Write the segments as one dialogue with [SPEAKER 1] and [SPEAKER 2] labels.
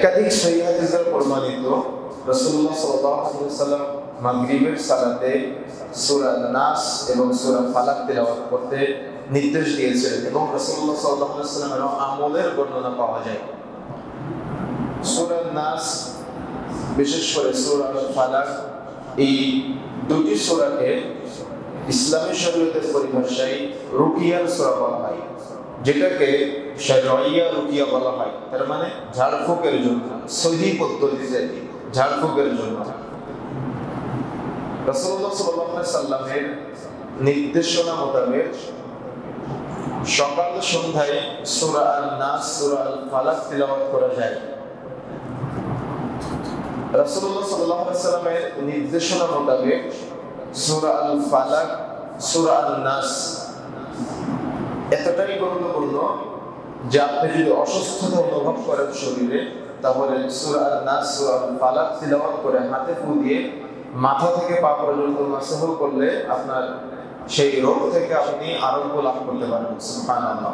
[SPEAKER 1] একাধিক সহিহ হাদিসে প্রমাণিত রাসূলুল্লাহ সাল্লাল্লাহু আলাইহি ওয়াসাল্লাম মাগরিবের সালাতে সূরা নাস এবং সূরা ফালাক তেলাওয়াত করতে নির্দেশ দিয়েছেন এবং রাসূলুল্লাহ সাল্লাল্লাহু আলাইহি ওয়াসাল্লামের আমলের বর্ণনা পাওয়া যায়। সূরা নাস বিশেষ করে সূরা ফালাক এই দুটি সূরাকে ইসলামী শরীয়তের পরিভাষায় রুকিয়ার সূরা বলা হয়, যেটাকে শারঈয়া রুকিয়া বলা হয়। তার মানে ঝাড়ফুঁকের জন্য, সহিহ পদ্ধতিতে ঝাড়ফুঁকের জন্য। রাসূলুল্লাহ সাল্লাল্লাহু আলাইহি সাল্লামের নির্দেশনা মোতাবেক সকাল সন্ধ্যায় সূরা আন-নাস, সূরা আল-ফালাক তিলাওয়াত করা যায়। রাসূলুল্লাহ সাল্লাল্লাহু আলাইহি সাল্লামের নির্দেশনা মোতাবেক সূরা আল-ফালাক, সূরা আন-নাস এতটাই গুরুত্বপূর্ণ যে আপনি যদি অসুস্থতা অনুভব করেন শরীরে, তাহলে সূরা আন-নাস, সূরা আল-ফালাক তিলাওয়াত করে হাতে ফু দিয়ে মাথা থেকে পা পর্যন্ত মাসহ করলে আপনার সেই রোগ থেকে আপনি আরোগ্য লাভ করতে পারবেন। সুবহানাল্লাহ।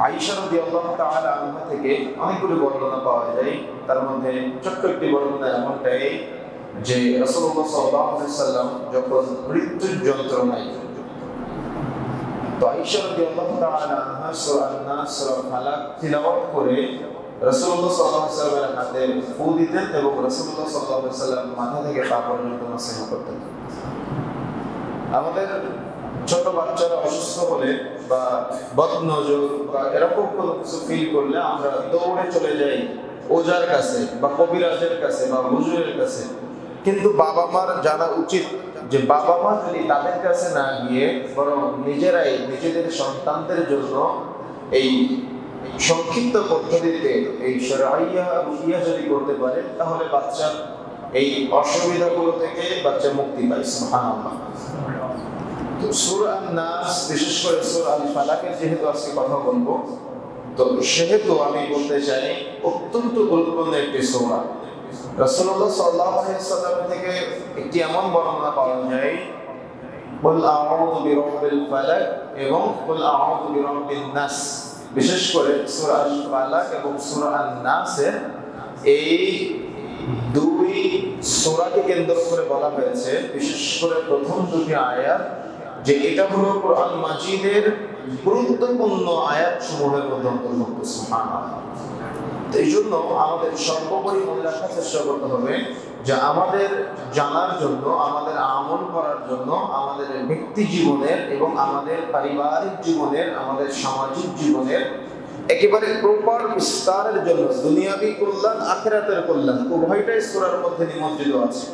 [SPEAKER 1] আয়েশা রাদিয়াল্লাহু তাআলা আনহা থেকে অনেকগুলো বর্ণনা পাওয়া যায়। তার মধ্যে ছোট্ট একটি বর্ণনা এমনটাই যে রাসূলুল্লাহ সাল্লাল্লাহু আলাইহি ওয়াসাল্লাম যখন মৃত্যুর যন্ত্রণায়, তো আয়েশা রাদিয়াল্লাহু তাআলা আনহা সূরা আন-নাস, সূরা ফালাক তিলাওয়াত করে রাসূলুল্লাহ সাল্লাল্লাহু আলাইহি ওয়াসাল্লামের হাতে ফু দিতেন এবং রাসূলুল্লাহ সাল্লাল্লাহু আলাইহি ওয়াসাল্লাম মাথা থেকে পা পর্যন্ত মাসাহ করতেন। আমাদের ছোট বাচ্চারা অসুস্থ হলে বা বদনজর বা এরকম কোনো কিছু ফিল করলে আমরা দৌড়ে চলে যাই ওজার কাছে বা কবিরাজের কাছে বা হুজুরের কাছে। কিন্তু বাবা মার জানা উচিত যে বাবা মা যদি তাদের কাছে না গিয়ে বরং নিজেরাই নিজেদের সন্তানদের জন্য এই সংক্ষিপ্ত পদ্ধতিতে এই শারঈয়া রুকিয়া যদি করতে পারে, তাহলে বাচ্চার এই অসুবিধাগুলো থেকে বাচ্চা মুক্তি পায়। সুবহানাল্লাহ। তো সূরা আন-নাস, বিশেষ করে সূরা আল-ফালাকের যেহেতু আজকে কথা বলবো, তো সেহেতু আমি বলতে চাই অত্যন্ত গুরুত্বপূর্ণ একটি সূরা। রাসূলুল্লাহ সাল্লাল্লাহু আলাইহি ওয়াসাল্লাম থেকে একটি এমন বর্ণনা পাওয়া যায়, কুল আউযু বিরাব্বিল ফালাক এবং কুল আউযু বিরাব্বিন নাস। বিশেষ করে সূরা আল-ফালাক এবং সূরা আন-নাসের এই দুই সূরাকে কেন্দ্র করে বলা হয়েছে, বিশেষ করে প্রথম দুটি আয়াত, যে এটা হলো কোরআন মাজিদের গুরুত্বপূর্ণ আয়াত সমূহের মধ্যে অন্তর্ভুক্ত। সুবহানাল্লাহ। তো এই জন্য আমাদের সর্বোপরি মনে রাখার চেষ্টা করতে হবে যে আমাদের জানার জন্য, আমাদের আমল করার জন্য, আমাদের ব্যক্তি জীবনের এবং আমাদের পারিবারিক জীবনের, আমাদের সামাজিক জীবনের একেবারে প্রপার বিস্তারের জন্য দুনিয়াবী কল্যাণ, আখিরাতের কল্যাণ উভয়টাই সূরার মধ্যে নিমজ্জিত আছে।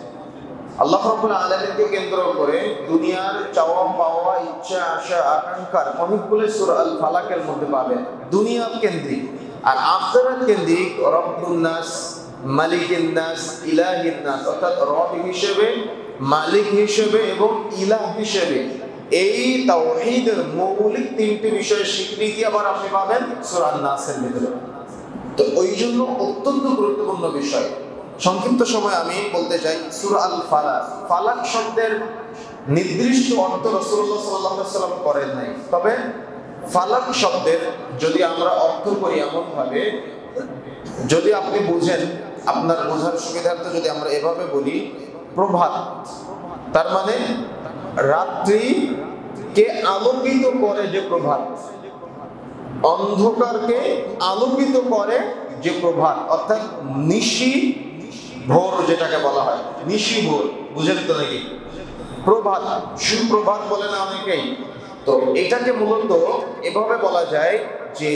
[SPEAKER 1] আল্লাহ রাব্বুল আলামিনকে কেন্দ্র করে দুনিয়ার চাওয়া পাওয়া, ইচ্ছা আশা আকাঙ্ক্ষার অনেকগুলো সূরা আল ফালাকের মধ্যে পাবেন দুনিয়া কেন্দ্রিক। আর আখিরাত কেন্দ্রিক রব্বুন নাস, মালিকুন নাস, ইলাহুন নাস, অর্থাৎ রব হিসেবে, মালিক হিসেবে এবং ইলাহ হিসেবে এই তাওহীদের মৌলিক তিনটি বিষয়ের স্বীকৃতি আবার আপনি পাবেন সূরা আন-নাসের ভিতরে। তো ওই জন্য অত্যন্ত গুরুত্বপূর্ণ বিষয়। সংক্ষিপ্ত সময় আমি বলতে চাই সূরা আল-ফালাক। ফালাক শব্দের নির্দিষ্ট অর্থ রাসূলুল্লাহ সাল্লাল্লাহু আলাইহি ওয়াসাল্লাম করেন নাই, তবে ফালাক শব্দের যদি আমরা অর্থ করি এমন ভাবে, যদি আপনি বুঝেন, আপনার বোঝার সুবিধার্থে যদি আমরা এভাবে বলি, প্রভাত, তার মানে রাত্রিকে আলোকিত করে যে প্রভাত, অন্ধকারকে আলোকিত করে যে প্রভাত, অর্থাৎ নিশি ভোর যেটাকে বলা হয়, নিশি ভোর, বুঝেন তো নাকি? প্রভাত, সুপ্রভাত বলে না অনেকেই। তো এটাকে মূলত এভাবে বলা যায় যে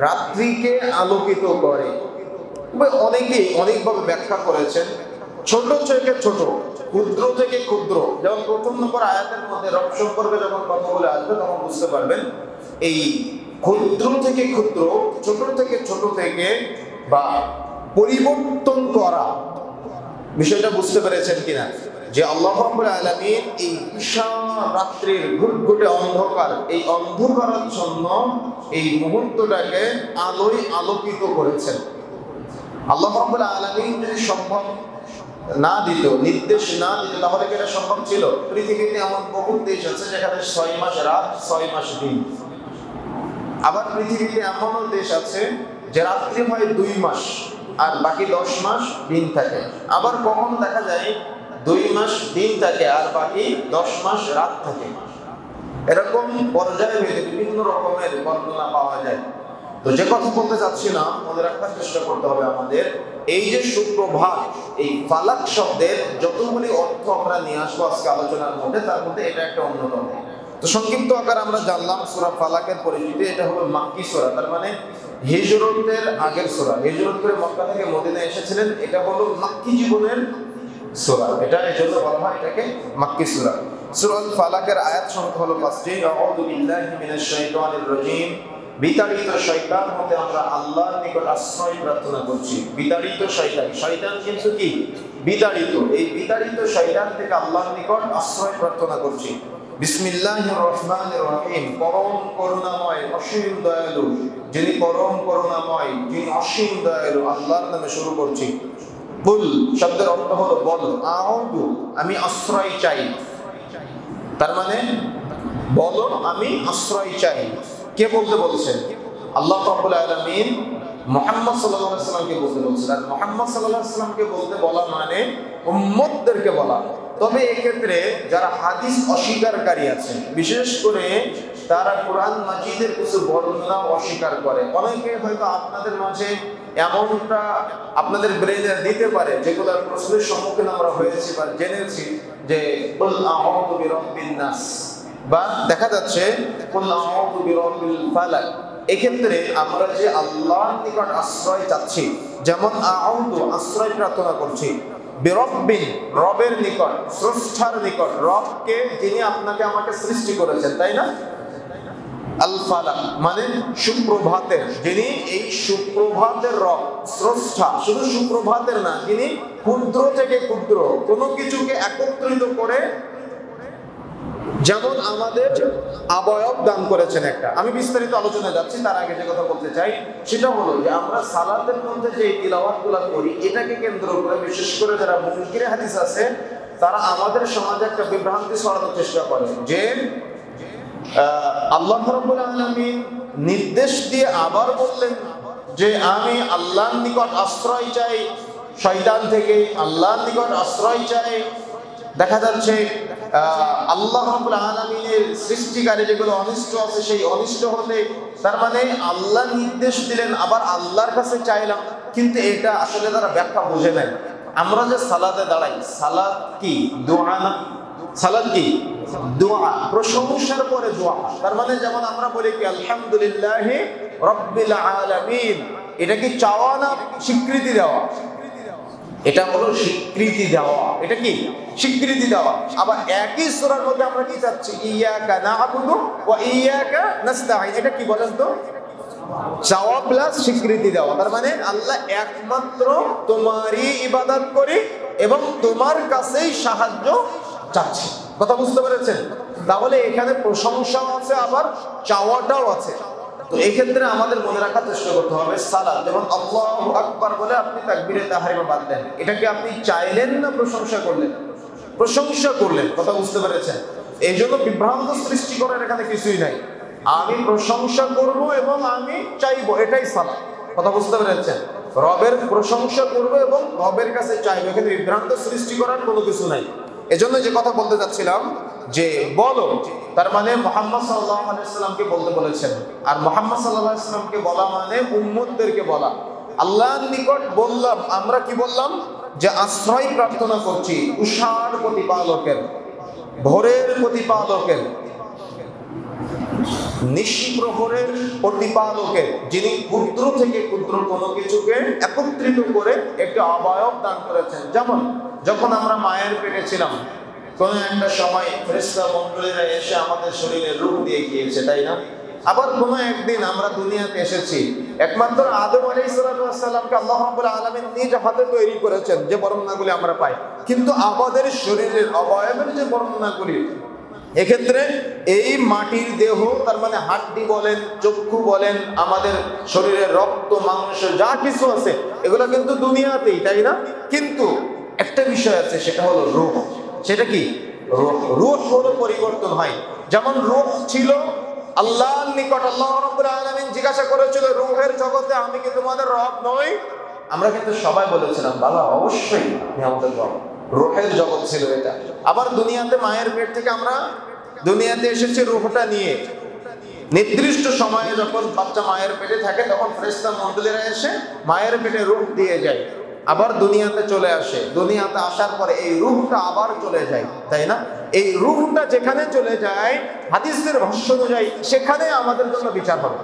[SPEAKER 1] রাত্রিকে আলোকিত করে। অনেকেই অনেকভাবে ব্যাখ্যা করেছেন। ছোট থেকে ছোট, ক্ষুদ্র থেকে ক্ষুদ্র, যেমন প্রথম নম্বর আয়াতের মধ্যে রব সম্পর্কে যখন কথা বলে আসবে তখন বুঝতে পারবেন এই ক্ষুদ্র থেকে ক্ষুদ্র, ছোট থেকে ছোট থেকে বা পরিবর্তন করা বিষয়টা বুঝতে পেরেছেন কিনা? যে আল্লাহ রাব্বুল আলামিন এই বিশাল রাত্রির ঘুটঘুটে অন্ধকার, এই অন্ধকারের জন্য এই মুহূর্তটাকে আলোয় আলোকিত করেছেন। আল্লাহ রাব্বুল আলামিন যদি সম্ভব না দিত, নির্দেশ না দিত, তাহলে কি এটা সম্ভব ছিল? পৃথিবীতে এমন বহু দেশ আছে যেখানে 6 মাস রাত 6 মাস দিন। আবার পৃথিবীতে এমনও দেশ আছে যে রাত্রি হয় 2 মাস, আর বাকি 10 মাস দিন থাকে। আবার কখনো দেখা যায় 2 মাস দিন থাকে আর বাকি 10 মাস রাত থাকে। এরকম পর্যায়ে ভেদে বিভিন্ন রকমের বর্ণনা পাওয়া যায়। তো যে কথা বলতে চাচ্ছি না, মনে রাখার চেষ্টা করতে হবে আমাদের, এই যে সুপ্রভাত, এই ফালাক শব্দের যতগুলি অর্থ আমরা নিয়ে আসবো আজকে আলোচনার মধ্যে, তার মধ্যে এটা একটা অন্যতম। তো সংক্ষিপ্ত আকার আমরা জানলাম সূরা ফালাকের পরিচিতি। এটা হলো মাক্কি সূরা, তার মানে হিজরতের আগের সূরা। হিজরত করে মক্কা থেকে মদিনায় এসেছিলেন, এটা হলো মাক্কি জীবনের সূরা। এটা এজন্য বলা হয় এটাকে মাক্কি সূরা। সূরা ফালাকের আয়াত সংখ্যা হলো 5টি। আউযু বিল্লাহি মিনাশ শাইতানির রাজীম। বিতাড়িত শয়তান হতে আমরা আল্লাহর নিকট আশ্রয় প্রার্থনা করছি। বিতাড়িত শয়তান, শয়তান কিন্তু কি? বিতাড়িত। এই বিতাড়িত শয়তান থেকে আল্লাহর নিকট আশ্রয় প্রার্থনা করছি। বিসমিল্লাহির রহমানির রহিম। পরম করুণাময় অসীম দয়ালু, যিনি পরম করুণাময়, যিনি অসীম দয়ালু, আল্লাহর নামে শুরু করছি। কুল শব্দের অর্থ হলো বলো। আউযু আমি আশ্রয় চাই, তার মানে বলো আমি আশ্রয় চাই। কে বলতে বলছেন? আল্লাহ রাব্বুল আলামিন মুহাম্মদ সাল্লাল্লাহু আলাইহি ওয়াসাল্লামকে বলতে বলছেন। আর মুহাম্মদ সাল্লাল্লাহু আলাইহি ওয়াসাল্লামকে বলতে বলা মানে উম্মতদেরকে বলা। তবে এক্ষেত্রে যারা হাদিস অস্বীকারী আছে, বিশেষ করে তারা কোরআন মাজিদের কিছু বর্ণনা অস্বীকার করে। অনেকে হয়তো আপনাদের মাঝে এমনটা আপনাদের ব্রেনে দিতে পারে, যেগুলোর প্রশ্নের সম্মুখীন আমরা হয়েছি বা জেনেছি, যে কুল আউযু বিরাব্বিন নাস, বা দেখা যাচ্ছে কুল আউযু বিরাব্বিল ফালাক। এক্ষেত্রে আমরা যে আল্লাহর নিকট আশ্রয় চাচ্ছি, যেমন আউযু আশ্রয় প্রার্থনা করছি, বিরাব্বিন রবের নিকট, স্রষ্টার নিকট, রবকে যিনি আপনাকে আমাকে সৃষ্টি করেছেন, তাই না? আল ফালাক মানে সুপ্রভাতের, যিনি এই সুপ্রভাতের রব, স্রষ্টা। শুধু সুপ্রভাতের না, যিনি ক্ষুদ্র থেকে ক্ষুদ্র কোনো কিছুকে একত্রিত করে, যেমন আমাদের অবয়ব দান করেছেন একটা। আমি বিস্তারিত আলোচনায় যাচ্ছি, তার আগে যে কথা বলতে চাই সেটা হলো যে আমরা সালাতের মধ্যে যে তিলাওয়াতগুলো করি, এটাকে কেন্দ্র করে বিশেষ করে যারা মুনকিরে হাদিস আছে, তারা আমাদের সমাজে একটা বিভ্রান্তি ছড়ানোর চেষ্টা করে যে আল্লাহ রাব্বুল আলামিন নির্দেশ দিয়ে আবার বললেন যে আমি আল্লাহর নিকট আশ্রয় চাই শয়তান থেকে, আল্লাহর নিকট আশ্রয় চাই। দেখা যাচ্ছে আল্লাহ রাব্বুল আলামিনের সৃষ্টিকারী যেগুলো অনিষ্ট আছে, সেই অনিষ্ট হতে, তার মানে আল্লাহ নির্দেশ দিলেন আবার আল্লাহর কাছে চাইলাম। কিন্তু এটা আসলে তারা ব্যাখ্যা বুঝে নেয়। আমরা যে সালাতে দাঁড়াই, সালাত কি? দোয়া না? সালাত কি? দোয়া, প্রশংসার পরে দোয়া। তার মানে যেমন আমরা বলি কি আলহামদুলিল্লাহি রাব্বিল আলামিন, এটা কি চাওয়া না স্বীকৃতি দেওয়া? এটা হলো স্বীকৃতি দেওয়া। এটা কি? স্বীকৃতি দেওয়া। আবার একই সূরার মধ্যে আমরা কি চাচ্ছি? ইয়াকা না'বুদু ওয়া ইয়াকা নাস্তাঈন। এটা কি বলেন তো? চাওয়া প্লাস স্বীকৃতি দেওয়া। তার মানে আল্লাহ একমাত্র তোমারই ইবাদত করি এবং তোমার কাছেই সাহায্য চাচ্ছি। কথা বুঝতে পেরেছেন? তাহলে এখানে প্রশংসাও আছে, আবার চাওয়াটাও আছে। তো এই ক্ষেত্রে আমাদের মনে রাখার চেষ্টা করতে হবে, সালাত যেমন আল্লাহু আকবার বলে আপনি তাকবীরে তাহরিমা বাঁধলেন, এটাকে আপনি চাইলেন না প্রশংসা করলেন? প্রশংসা করলেন। কথা বুঝতে পেরেছেন? এই জন্য বিভ্রান্ত সৃষ্টি করার এখানে কিছুই নাই। আমি প্রশংসা করব এবং আমি চাইবো, এটাই সালাত। কথা বুঝতে পেরেছেন? রবের প্রশংসা করবো এবং রবের কাছে চাইবো, এখানে বিভ্রান্ত সৃষ্টি করার কোনো কিছু নাই। এজন্য যে কথা বলতে যাচ্ছিলাম যে বলো, তার মানে মুহাম্মদ সাল্লাল্লাহু আলাইহি ওয়াসাল্লামকে বলতে বলেছেন। আর মুহাম্মদ সাল্লাল্লাহু আলাইহি ওয়াসাল্লামকে বলা মানে উম্মতদেরকে বলা। আল্লাহর নিকট বললাম, আমরা কি বললাম? যে আশ্রয় প্রার্থনা করছি উষার প্রতিপালকের, ভোরের প্রতিপালকের, নিশিপ্রহরের প্রতিপালকের, যিনি ক্ষুদ্র থেকে ক্ষুদ্র কোনো কিছুকে একত্রিত করে একটি অবয়ব দান করেছেন। যেমন যখন আমরা মায়ের পেটে ছিলাম, কোনো একটা সময় ফেরেশতা মণ্ডলীরা এসে আমাদের শরীরে রূহ দিয়ে গিয়েছে, তাই না? আবার কোনো একদিন আমরা দুনিয়াতে এসেছি, একমাত্র আদম আলাইহিস সালামকে আল্লাহ রাব্বুল আলামিন নিজ হাতে তৈরি করেছেন, যে বর্ণনাগুলি আমরা পাই। কিন্তু আমাদের শরীরের অবয়বের যে বর্ণনাগুলি, এক্ষেত্রে এই মাটির দেহ, তার মানে হাড্ডি বলেন, চক্ষু বলেন, আমাদের শরীরের রক্ত মাংস যা কিছু আছে, এগুলো কিন্তু দুনিয়াতেই, তাই না? কিন্তু একটা বিষয় আছে, সেটা হলো রূহ। সেটা কি? রূহ। রূহ হলো পরিবর্তন হয়। যেমন রূহ ছিল আল্লাহর নিকট, আল্লাহ রাব্বুল আলামিন জিজ্ঞাসা করেছিল রূহের জগতে, আমি কি তোমাদের রব নই? আমরা কিন্তু সবাই বলেছিলাম বাবা অবশ্যই নিয়ামতের জগৎ, রূহের জগৎ ছিল এটা। আবার দুনিয়াতে মায়ের পেট থেকে আমরা দুনিয়াতে এসেছি রূহটা নিয়ে। নির্দিষ্ট সময়ে যখন বাচ্চা মায়ের পেটে থাকে তখন ফেরেশতা মণ্ডলীরা এসে মায়ের পেটে রূহ দিয়ে যায়, আবার দুনিয়াতে চলে আসে। দুনিয়াতে আসার পরে এই রূহটা আবার চলে যায়, তাই না? এই রূহটা যেখানে চলে যায় হাদিসের ভাষ্য অনুযায়ী সেখানে আমাদের জন্য বিচার হবে।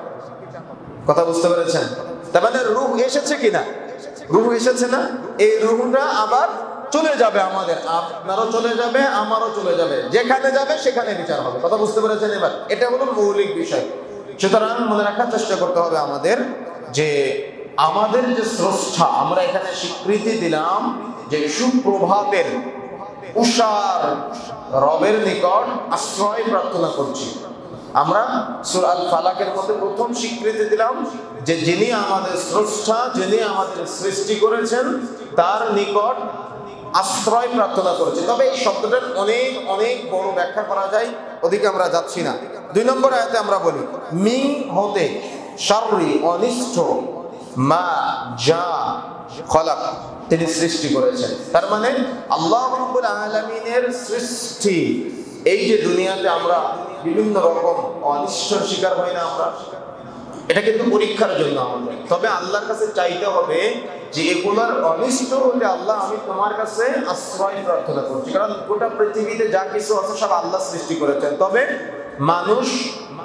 [SPEAKER 1] কথা বুঝতে পেরেছেন? তার মানে রূহ এসেছে কিনা? রূহ এসেছে না? এই রূহটা আবার চলে যাবে, আমাদের আপনারও চলে যাবে, আমারও চলে যাবে। যেখানে যাবে সেখানে বিচার হবে। কথা বুঝতে পেরেছেন? এবার এটা হলো মৌলিক বিষয়। সুতরাং মনে রাখার চেষ্টা করতে হবে আমাদের যে আমাদের যে স্রষ্টা, আমরা এখানে স্বীকৃতি দিলাম যে সুপ্রভাতের উষার রবের নিকট আশ্রয় প্রার্থনা করছি। আমরা সূরা আল ফালাকের মধ্যে প্রথম স্বীকৃতি দিলাম যে যিনি আমাদের স্রষ্টা, যিনি আমাদের সৃষ্টি করেছেন তার নিকট আশ্রয় প্রার্থনা করেছে। তবে এই শব্দটার অনেক অনেক বড় ব্যাখ্যা করা যায়, ওদিকে আমরা যাচ্ছি না। 2 নম্বর আয়াতে আমরা বলি মিন হতে শাররি অনিষ্ট মা যা খলাক, তিনি সৃষ্টি করেছেন। তার মানে আল্লাহ রাব্বুল আলামিনের সৃষ্টি। এই যে দুনিয়াতে আমরা বিভিন্ন রকম অনিষ্টর শিকার হই না আমরা, এটা কিন্তু পরীক্ষার জন্য আমাদের। তবে আল্লাহর কাছে চাইতে হবে যে এগুলোর অনিষ্ট হতে আল্লাহ আমি তোমার কাছে আশ্রয় প্রার্থনা করছি। কারণ গোটা পৃথিবীতে যা কিছু আছে সব আল্লাহ সৃষ্টি করেছেন। তবে মানুষ,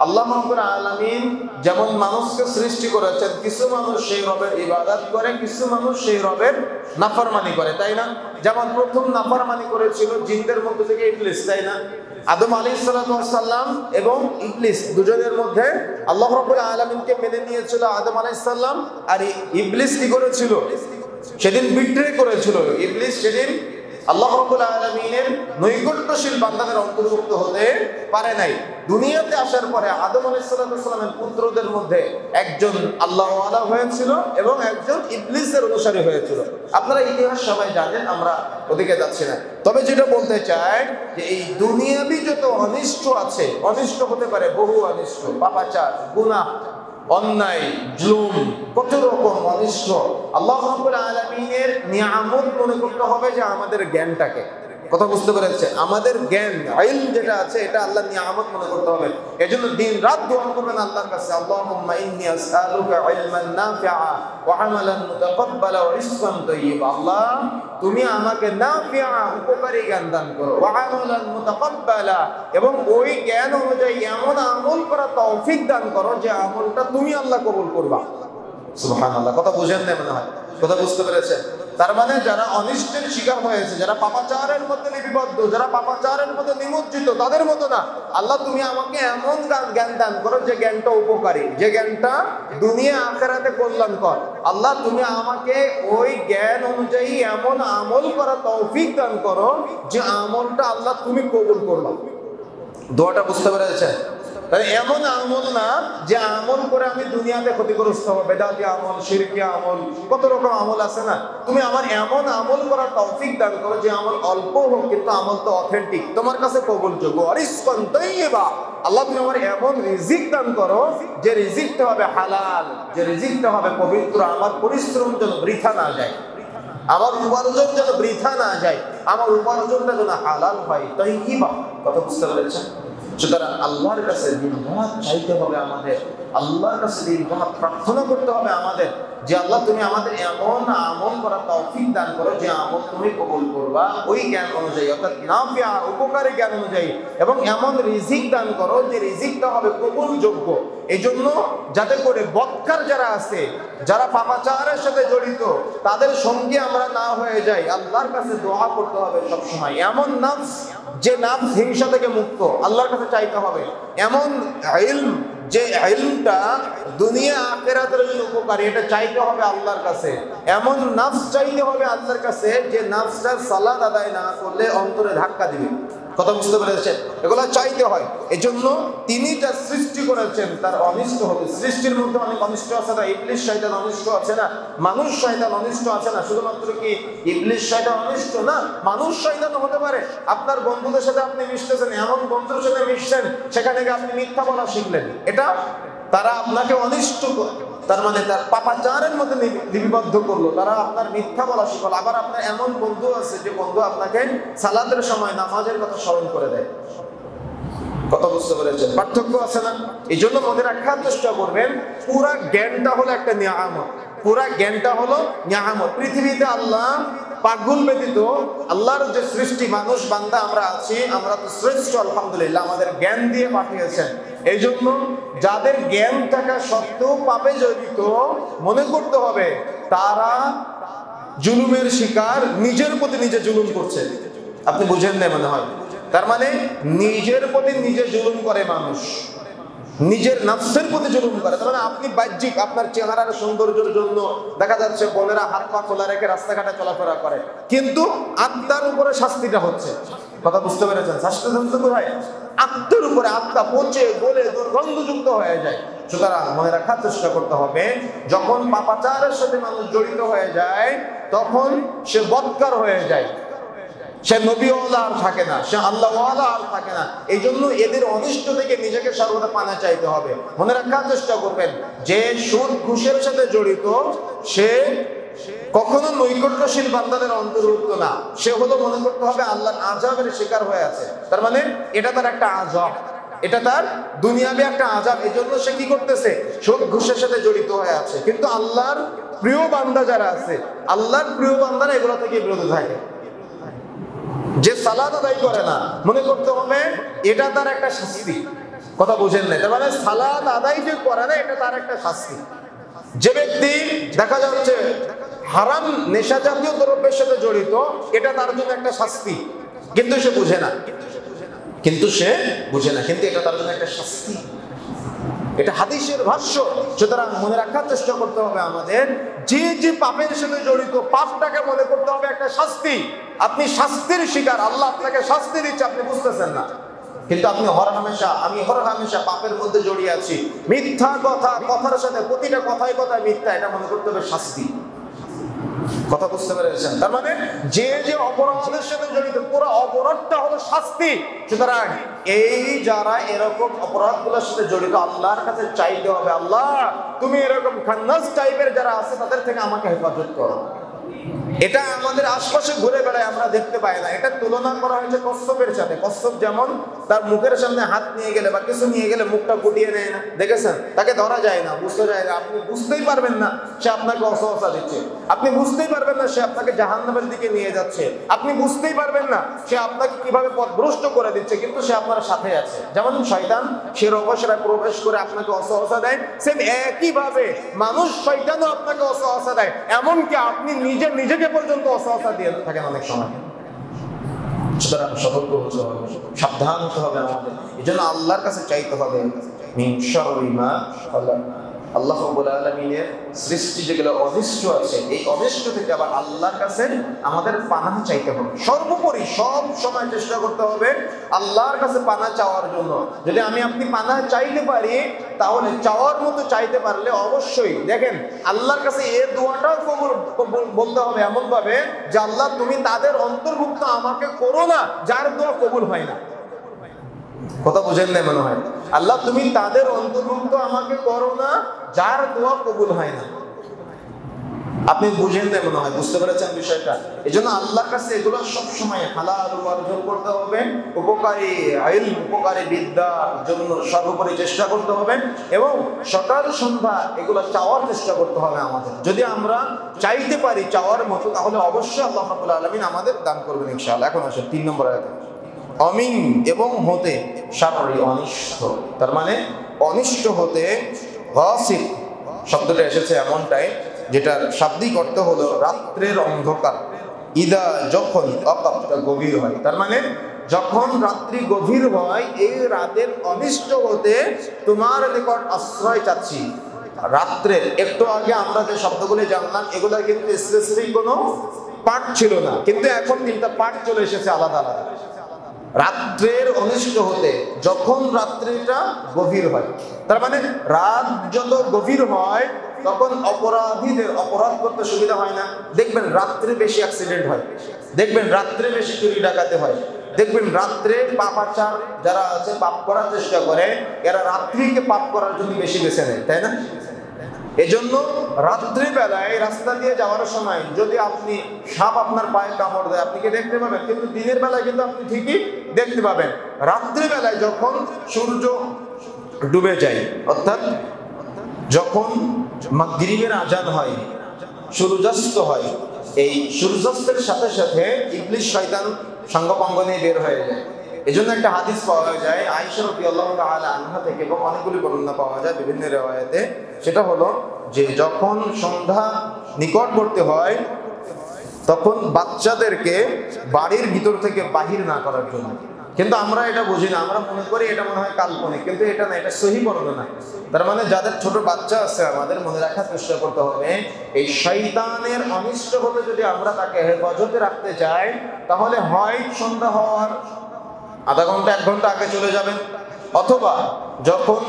[SPEAKER 1] আল্লাহ রাব্বুল আলামিন যেমন মানুষকে সৃষ্টি করেছেন, কিছু মানুষ সেই রবের ইবাদত করে, কিছু মানুষ সেই রবের নাফরমানি করে, তাই না? যেমন প্রথম নাফরমানি করেছিল জিনদের মধ্য থেকে ইবলিস, তাই না? আদম আলাইহিস সালাম এবং ইবলিস দুজনের মধ্যে আল্লাহ রাব্বুল আলামিনকে মেনে নিয়েছিল আদম আলাইহিস সালাম, আর ইবলিস কি করেছিল? সেদিন বিট্রে করেছিল। ইবলিস সেদিন আল্লাহ রাব্বুল আলামিনের নৈকট্যশীল বান্দাদের অন্তর্ভুক্ত হতে পারে নাই। দুনিয়াতে আসার পরে আদম আলাইহিস সালামের পুত্রদের মধ্যে একজন আল্লাহ ওয়ালা হয়েছিল এবং একজন ইবলিসের অনুসারী হয়েছিল। আপনারা ইতিহাস সবাই জানেন, আমরা ওদিকে যাচ্ছি না। তবে যেটা বলতে চাই যে এই দুনিয়াবি যত অনিষ্ট আছে, অনিষ্ট হতে পারে বহু অনিষ্ট, পাপাচার, গুনাহ, অন্যায়, জুলুম, কত রকম অনিষ্ট। আল্লাহ রাব্বুল আলামিনের নিয়ামত মনে করতে হবে যে আমাদের জ্ঞানটাকে। কথা বুঝতে পেরেছেন? আমাদের জ্ঞান, ইলম যেটা আছে এটা আল্লাহর নিয়ামত মনে করতে হবে। এজন্য দিন রাত দোয়া করবেন আল্লাহর কাছে, আল্লাহুম্মা ইন্নী আসআলুকা ইলমান নাফিআ ওয়া আমালান মুতাকাব্বালা ওয়া রিজকান তাইয়্যিবা। আল্লাহ তুমি আমাকে নাফিআ উপকারী জ্ঞান দান করো, ওয়া আমালান মুতাকাব্বালা এবং ওই জ্ঞান অনুযায়ী এমন আমল করার তৌফিক দান করো যে আমলটা তুমি আল্লাহ কবুল করবা। সুবহানাল্লাহ। কথা বুঝেন না মনে হয়? কথা বুঝতে পেরেছেন? তার মানে যারা অনিষ্টের শিকার হয়েছে, যারা পাপাচারের মধ্যে লিপিবদ্ধ, যারা পাপাচারের মধ্যে নিমজ্জিত, তাদের মতো না। আল্লাহ তুমি আমাকে এমন জ্ঞান দান করো যে জ্ঞানটা উপকারী, যে জ্ঞানটা দুনিয়া আখিরাতে কল্যাণকর। আল্লাহ তুমি আমাকে ওই জ্ঞান অনুযায়ী এমন আমল করা তৌফিক দান করো যে আমলটা আল্লাহ তুমি কবুল করবা। দোয়াটা বুঝতে পেরেছেন? এমন আমল না যে আমল করে আমি দুনিয়াতে ক্ষতিগ্রস্ত হবো, বেদাতি আমল, শিরকি আমল, কত রকম আমল আছে না। তুমি আমার এমন আমল করার তৌফিক দান করো যে আমল অল্প হোক কিন্তু আমল তো অথেন্টিক, তোমার কাছে কবুলযোগ্য। রিজকান তাইয়্যিবা, আল্লাহ তুমি আমার এমন রিজিক দান করো যে রিজিকটা হবে হালাল, যে রিজিকটা হবে পবিত্র, আমার পরিশ্রম যেন বৃথা না যায়, আমার উপার্জন যেন বৃথা না যায়, আমার উপার্জনটা যেন হালাল হয়। তাইয়্যিবা। কথা বুঝতে পেরেছেন? সুতরাং আল্লাহর কাছে দিনরাত চাইতে হবে আমাদের, আল্লাহর কাছে দিনরাত প্রার্থনা করতে হবে আমাদের যে আল্লাহ তুমি আমাদের এমন আমল করার তৌফিক দান করো যে আমল তুমি কবুল করবা ওই জ্ঞান অনুযায়ী, অর্থাৎ নাফিআ উপকারী জ্ঞান অনুযায়ী, এবং এমন রিজিক দান করো যে রিজিকটা হবে কবুলযোগ্য। এই জন্য যাতে করে বদকার যারা আছে, যারা পাপাচারের সাথে জড়িত, তাদের সঙ্গে আমরা না হয়ে যাই। আল্লাহর কাছে দোয়া করতে হবে সবসময়। এমন নফস যে নফস হিংসা থেকে মুক্ত, আল্লাহর কাছে চাইতে হবে। এমন ইলম যে ইলমটা দুনিয়া আখিরাতের জন্য উপকারী, এটা চাইতে হবে আল্লাহর কাছে। এমন নফস চাইতে হবে আল্লাহর কাছে যে নফসটা সালাত আদায় না করলে অন্তরে ধাক্কা দিবে। কথা বুঝতে পেরেছেন? এগুলো চাইতে হয়। এজন্য তিনি যা সৃষ্টি করেছেন তার অনিষ্ট হবে। সৃষ্টির মধ্যে অনেক অনিষ্ট আছে না? ইবলিস শয়তান অনিষ্ট আছে না? মানুষ শয়তান অনিষ্ট আছে না? শুধুমাত্র কি ইবলিস শয়তান অনিষ্ট না, মানুষ শয়তান হতে পারে। আপনার বন্ধুদের সাথে আপনি মিশতেছেন, এমন বন্ধুদের সাথে মিশছেন সেখানে গিয়ে আপনি মিথ্যা বলা শিখলেন, এটা তারা আপনাকে অনিষ্ট তার মানে তার পাপাচারের মধ্যে লিপিবদ্ধ করলো, তারা আপনার মিথ্যা বলা শিখালো। আবার আপনার এমন বন্ধু আছে যে বন্ধু আপনাকে সালাতের সময় নামাজের কথা স্মরণ করে দেয়। কথা বুঝতে পেরেছেন? পার্থক্য আছে না? এই জন্য মনে রাখার চেষ্টা করবেন, পুরা জ্ঞানটা হলো একটা নিয়ামত। পুরা জ্ঞানটা হলো নিয়ামত। পৃথিবীতে আল্লাহ পাগল ব্যতীত আল্লাহর যে সৃষ্টি মানুষ বান্দা আমরা আছি, আমরা তো শ্রেষ্ঠ আলহামদুলিল্লাহ, আমাদের জ্ঞান দিয়ে পাঠিয়েছেন। এই জন্য যাদের জ্ঞান থাকা সত্ত্বেও পাপে জড়িত, মনে করতে হবে তারা জুলুমের শিকার, নিজের প্রতি নিজে জুলুম করছে। আপনি বুঝেন না মনে হয়? তার মানে নিজের প্রতি নিজে জুলুম করে মানুষ, নিজের নফসের প্রতি জুলুম করে। তার মানে আপনি বাহ্যিক আপনার চেহারার সৌন্দর্যের জন্য দেখা যাচ্ছে বোনেরা হাত পা খোলা রেখে রাস্তাঘাটে চলাফেরা করে, কিন্তু আত্মার উপরে শাস্তিটা হচ্ছে। কথা বুঝতে পেরেছেন? শাস্তি হচ্ছে কোথায়? আত্মার উপরে। আত্মা পচে গলে দুর্গন্ধযুক্ত হয়ে যায়। সুতরাং মনে রাখার চেষ্টা করতে হবে, যখন পাপাচারের সাথে মানুষ জড়িত হয়ে যায় তখন সে বদকার হয়ে যায়, সে নবীওয়ালা আর থাকে না, সে আল্লাহওয়ালা আর থাকে না। এই জন্য এদের অনিষ্ট থেকে নিজেকে সর্বদা পানা চাইতে হবে। মনে রাখার চেষ্টা করবেন, যে সুদ ঘুষের সাথে জড়িত সে কখনো নৈকট্যশীল বান্দাদের অন্তর্ভুক্ত না। সে হলো, মনে করতে হবে, আল্লাহর আযাবের শিকার হয়ে আছে। তার মানে এটা তার একটা আযাব, এটা তার দুনিয়াবি একটা আযাব। এই জন্য সে কি করতেছে? সুদ ঘুষের সাথে জড়িত হয়ে আছে। কিন্তু আল্লাহর প্রিয় বান্দা যারা আছে, আল্লাহর প্রিয় বান্দারা এগুলো থেকে বিরত থাকে। যে সালাত আদায় করে না, মনে করতে হবে এটা তার একটা শাস্তি। কথা বুঝেন না? তার মানে সালাত আদায় যে করে না, এটা তার একটা শাস্তি। যে ব্যক্তি দেখা যাচ্ছে হারাম নেশা জাতীয় দ্রব্যের সাথে জড়িত, এটা তার জন্য একটা শাস্তি, কিন্তু সে বুঝে না। কিন্তু এটা তার জন্য একটা শাস্তি। এটা হাদিসের ভাষ্য। সুতরাং মনে রাখার চেষ্টা করতে হবে আমাদের, যে যে পাপের সাথে জড়িত, পাপটাকে মনে করতে হবে একটা শাস্তি। আপনি শাস্তির শিকার, আল্লাহ আপনাকে শাস্তি দিচ্ছে, আপনি বুঝতেছেন না। কিন্তু আপনি আমি হর হামেশা পাপের মধ্যে জড়িয়ে আছি। মিথ্যা কথার সাথে প্রতিটা কথায় মিথ্যা, এটা মনে করতে হবে শাস্তি। কথা বুঝতে পেরেছেন? তার মানে যে যে অপরাধের সাথে জড়িত, পুরো অপরাধটা হলো শাস্তি। সুতরাং এই যারা এরকম অপরাধগুলোর সাথে জড়িত, আল্লাহর কাছে চাইতে হবে, আল্লাহ তুমি এরকম খান্নাস টাইপের যারা আছে তাদের থেকে আমাকে হেফাজত করো। এটা আমাদের আশপাশে ঘুরে বেড়ায়, আমরা দেখতে পাই না। এটা তুলনা করা হয়েছে কচ্ছপের সাথে। কচ্ছপ যেমন তার মুখের সামনে হাত নিয়ে গেলে বা কিছু নিয়ে গেলে মুখটা গুটিয়ে নেয় না, দেখেছেন? তাকে ধরা যায় না, বুঝতে যায় না। আপনি বুঝতেই পারবেন না সে আপনাকে অসহসা দিচ্ছে, আপনি বুঝতেই পারবেন না সে আপনাকে জাহান্নামের দিকে নিয়ে যাচ্ছে, আপনি বুঝতেই পারবেন না সে আপনাকে কিভাবে পথভ্রষ্ট করে দিচ্ছে, কিন্তু সে আপনার সাথে আছে। যেমন শয়তান সে অবসরে প্রবেশ করে আপনাকে অসহসা দেয়, সেম একইভাবে মানুষ শয়তানও আপনাকে অসহসা দেয়। এমনকি আপনি নিজেকে পর্যন্ত অসহসা দিয়ে থাকেন অনেক সময়। সুতরাং সতর্ক হতে হবে, সাবধান হতে হবে আমাদের। এই জন্য আল্লাহর কাছে চাইতে হবে, আল্লাহ রাব্বুল আলামিনের সৃষ্টি যেগুলো অনিষ্ট আছে, এই অনিষ্ট থেকে আবার আল্লাহর কাছে আমাদের পানাহ চাইতে হবে। সর্বোপরি সব সময় চেষ্টা করতে হবে আল্লাহর কাছে পানাহ চাওয়ার জন্য। যদি আপনি পানাহ চাইতে পারি, তাহলে চাওয়ার মতো চাইতে পারলে অবশ্যই দেখেন আল্লাহর কাছে এই দোয়াটাও বলতে হবে এমন ভাবে যে আল্লাহ তুমি তাদের অন্তর্ভুক্ত আমাকে করো না যার দোয়া কবুল হয় না। কথা বুঝেন না মনে হয়? আল্লাহ তুমি তাদের অন্তর্ভুক্ত আমাকে করো না যার দোয়া কবুল হয় না। আপনি বুঝেন না মনে হয়? বুঝতে পেরেছেন বিষয়টা? এই জন্য আল্লাহর কাছে এগুলো সবসময় হালাল উপার্জন করতে হবে, উপকারী ইলম, উপকারী বিদ্যার জন্য সর্বোপরি চেষ্টা করতে হবে, এবং সকাল সন্ধ্যা এগুলো চাওয়ার চেষ্টা করতে হবে আমাদের। যদি আমরা চাইতে পারি চাওয়ার মতো, তাহলে অবশ্যই আল্লাহ রাব্বুল আলামিন আমাদের দান করবেন ইনশাআল্লাহ। এখন আসলে 3 নম্বর আয়াত, অমিন এবং হতে শাররি অনিষ্ট। তার মানে অনিষ্ট হতে গাসিক শব্দটা এসেছে এমনটাই, যেটার শাব্দিক অর্থ হলো রাত্রের অন্ধকার। ইদা যখন অকাপটা গভীর হয়, তার মানে যখন রাত্রি গভীর হয়, এই রাতের অনিষ্ট হতে তোমার নিকট আশ্রয় চাচ্ছি। রাত্রে একটু আগে আমরা যে শব্দগুলি জানলাম, এগুলো কিন্তু স্পেসিফিক কোনো পাঠ ছিল না, কিন্তু এখন 3টা পাঠ চলে এসেছে আলাদা আলাদা। রাত্রের অনিষ্ট হতে, যখন রাত্রিটা গভীর হয়, তার মানে রাত যত গভীর হয় তখন অপরাধীদের অপরাধ করতে সুবিধা হয় না। দেখবেন রাত্রে বেশি অ্যাক্সিডেন্ট হয়, দেখবেন রাত্রে বেশি চুরি ডাকাতি হয়, দেখবেন রাত্রে পাপাচার যারা আছে পাপ করার চেষ্টা করে, এরা রাত্রিকে পাপ করার জন্য বেশি বেছে নেয়, তাই না? এজন্য রাত্রিবেলায় রাস্তা দিয়ে যাওয়ার সময় যদি আপনি সাপ আপনার পায়ে কামড় দেয়, আপনি কি দেখতে পাবেন? কিন্তু দিনের বেলায় কিন্তু আপনি ঠিকই দেখতে পাবেন। রাত্রিবেলায় যখন সূর্য ডুবে যায়, অর্থাৎ যখন মাগরিবের আজান হয়, সূর্যাস্ত হয়, এই সূর্যাস্তের সাথে সাথে ইবলিস শয়তান সাঙ্গপাঙ্গ নিয়ে বের হয়ে যায়। এজন্য একটা হাদিস পাওয়া যায় আয়েশা রাদিয়াল্লাহু তাআলা আনহা থেকে, এবং অনেকগুলি বর্ণনা পাওয়া যায় বিভিন্ন রিওয়ায়াতে। সেটা হলো যে যখন সন্ধ্যা নিকটবর্তী হয় তখন বাচ্চাদেরকে বাড়ির ভিতর থেকে বাহির না করার জন্য। কিন্তু আমরা এটা বুঝি না, আমরা মনে করি এটা মনে হয় কাল্পনিক, কিন্তু এটা না, এটা সহি বর্ণনা। তার মানে যাদের ছোট বাচ্চা আছে আমাদের মনে রাখার চেষ্টা করতে হবে, এই শয়তানের অনিষ্ট হতে যদি আমরা তাকে হেফাজতে রাখতে চাই, তাহলে হয় সন্ধ্যা হওয়ার আধা ঘন্টা 1 ঘন্টা আগে চলে যাবেন, অথবা যখন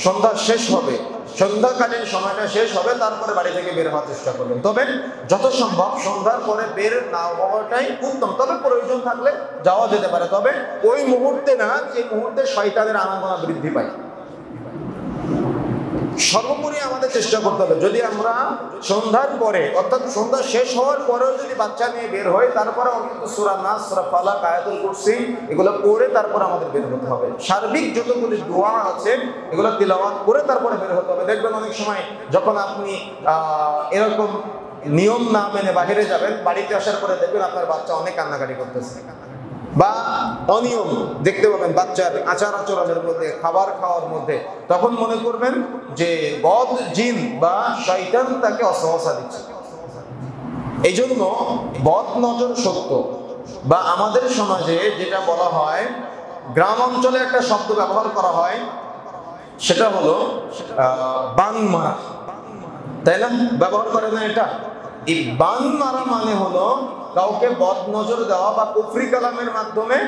[SPEAKER 1] সন্ধ্যা শেষ হবে, সন্ধ্যাকালীন সময়টা শেষ হবে, তারপরে বাড়ি থেকে বের হওয়ার চেষ্টা করবেন। তবে যত সম্ভব সন্ধ্যার পরে বের না হওয়াটাই উত্তম। তবে প্রয়োজন থাকলে যাওয়া যেতে পারে, তবে ওই মুহূর্তে না যে মুহূর্তে শয়তানের আনাগোনা বৃদ্ধি পায়। সর্বোপরি আমাদের চেষ্টা করতে হবে, যদি আমরা সন্ধ্যার পরে অর্থাৎ সন্ধ্যা শেষ হওয়ার পরেও যদি বাচ্চা নিয়ে বের হয়, তারপরে অন্তত সূরা নাস, সূরা ফালাক, আয়াতুল কুরসি এগুলো পড়ে তারপর আমাদের বের হতে হবে। সার্বিক যতগুলি দোয়া আছে এগুলো তিলাওয়াত করে তারপরে বের হতে হবে। দেখবেন অনেক সময় যখন আপনি এরকম নিয়ম না মেনে বাহিরে যাবেন, বাড়িতে আসার পরে দেখবেন আপনার বাচ্চা অনেক কান্নাকাটি করতেছে, বা অনিয়ম দেখতে পাবেন বাচ্চার আচার আচরণের মধ্যে, খাবার খাওয়ার মধ্যে, তখন মনে করবেন যে বদ জিন বা শয়তান তাকে অসহসা দিচ্ছে। এই জন্য বদ নজর সত্য, বা আমাদের সমাজে যেটা বলা হয়, গ্রাম অঞ্চলে একটা শব্দ ব্যবহার করা হয়, সেটা হলো বান মারা, তাই না? ব্যবহার করে না এটা? এই বান মারা মানে হলো কাউকে বদ নজর দেওয়া বা কুফরি কালামের মাধ্যমে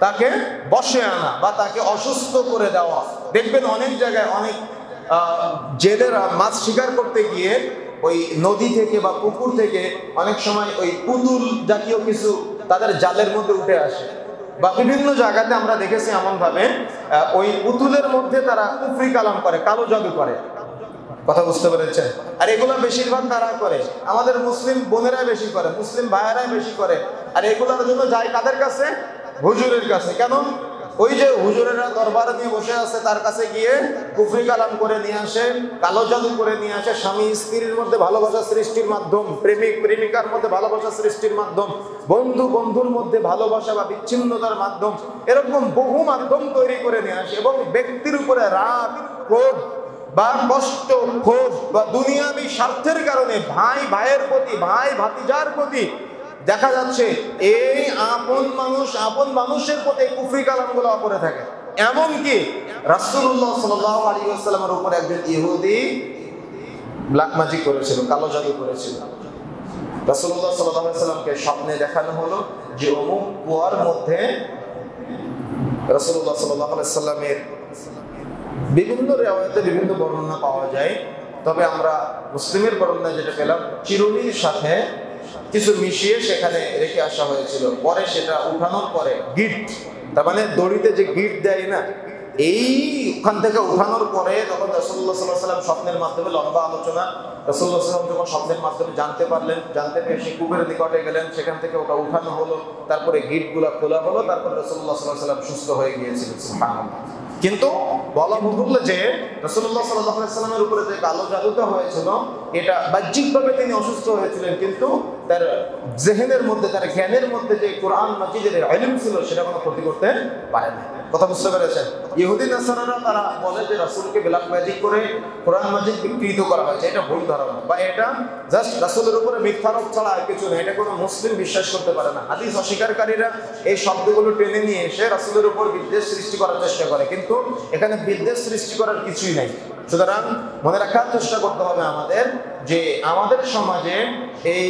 [SPEAKER 1] তাকে বশে আনা বা তাকে অসুস্থ করে দেওয়া। দেখবেন অনেক জায়গায় অনেক জেলেরা মাছ শিকার করতে গিয়ে ওই নদী থেকে বা পুকুর থেকে অনেক সময় ওই পুতুল জাতীয় কিছু তাদের জালের মধ্যে উঠে আসে, বা বিভিন্ন জায়গাতে আমরা দেখেছি এমন ভাবে ওই পুতুলের মধ্যে তারা কুফরি কালাম করে, কালো জাদু করে। কথা বুঝতে পেরেছেন? আর এগুলো বেশিরভাগ তারা করে, আমাদের মুসলিম বোনেরা বেশি করে, মুসলিম ভাইয়েরাই বেশি করে। আর এগুলোর জন্য যায় কাদের কাছে? হুজুরের কাছে। কেন? ওই যে হুজুরেরা দরবারে নিয়ে বসে আছে, তার কাছে গিয়ে কুফরি কালাম করে নিয়ে আসে, কালো জাদু করে নিয়ে আসে, স্বামী স্ত্রীর মধ্যে ভালোবাসা সৃষ্টির মাধ্যম, প্রেমিক প্রেমিকার মধ্যে ভালোবাসা সৃষ্টির মাধ্যম, বন্ধু বন্ধুর মধ্যে ভালোবাসা বা বিচ্ছিন্নতার মাধ্যম, এরকম বহু মাধ্যম তৈরি করে নিয়ে আসে। এবং ব্যক্তির উপরে রাগ, ক্রোধ বা কষ্ট, ক্ষোভ বা দুনিয়াবি স্বার্থের কারণে ভাই ভাইয়ের প্রতি, ভাই ভাতিজার প্রতি দেখা যাচ্ছে এই আপন মানুষের প্রতি কুফরি কালামগুলো করে থাকে। এমনকি রাসূলুল্লাহ সাল্লাল্লাহু আলাইহি ওয়াসাল্লামের উপর একজন ইহুদি ব্ল্যাক ম্যাজিক করেছিল, কালো জাদু করেছিল। রাসূলুল্লাহ সাল্লাল্লাহু আলাইহি ওয়াসাল্লামকে স্বপ্নে দেখানো হলো যে অমুক কুয়ার মধ্যে রাসূলুল্লাহ সাল্লাল্লাহু আলাইহি ওয়াসাল্লামের বিভিন্ন রিওয়ায়াতে বিভিন্ন বর্ণনা পাওয়া যায়। তবে আমরা মুসলিমের বর্ণনা যেটা পেলাম, চিরুনির সাথে কিছু মিশিয়ে সেখানে রেখে আসা হয়েছিল। পরে সেটা উঠানোর পরে গিট, তার মানে দড়িতে যে গিট দেয় না, এইখান থেকে উঠানোর পরে তখন রাসূলুল্লাহ সাল্লাল্লাহু আলাইহি ওয়াসাল্লাম স্বপ্নের মাধ্যমে লম্বা আলোচনা, রাসূলুল্লাহ সাল্লাল্লাহু আলাইহি ওয়াসাল্লাম যখন স্বপ্নের মাধ্যমে জানতে পারলেন, জানতে পেরে সেই কূপের নিকটে গেলেন, সেখান থেকে ওটা উঠানো হলো, তারপরে গিটগুলা খোলা হলো, তারপরে রাসূলুল্লাহ সাল্লাল্লাহু আলাইহি ওয়াসাল্লাম সুস্থ হয়ে গিয়েছিলেন। সুবহানাল্লাহ। কিন্তু বলা ভুল যে রাসূলুল্লাহ সাল্লাল্লাহু আলাইহি ওয়াসাল্লামের উপরে যে কালো জাদুটা হয়েছিল, এটা বাহ্যিকভাবে তিনি অসুস্থ হয়েছিলেন, কিন্তু তার জেহেনের মধ্যে, তার জ্ঞানের মধ্যে যে কোরআন মাজিদের ইলম ছিল, সেটা কোনো ক্ষতি করতে পারে না। কথা বুঝতে পেরেছেন? ইহুদি নাসারারা তারা বলে যে রাসূলকে ব্ল্যাক ম্যাজিক করে কোরআন মাজিদ বিকৃত করা হয়েছে। এটা ভুল ধারণা, বা এটা জাস্ট রাসূলের উপরে মিথ্যারোপ ছাড়া আর কিছু না। এটা কোনো মুসলিম বিশ্বাস করতে পারে না। হাদিস অস্বীকারীরা এই শব্দগুলো টেনে নিয়ে এসে রাসূলের উপর বিদ্বেষ সৃষ্টি করার চেষ্টা করে, কিন্তু এখানে বিদ্বেষ সৃষ্টি করার কিছুই নাই। সুতরাং মনে রাখার চেষ্টা করতে হবে আমাদের যে আমাদের সমাজে এই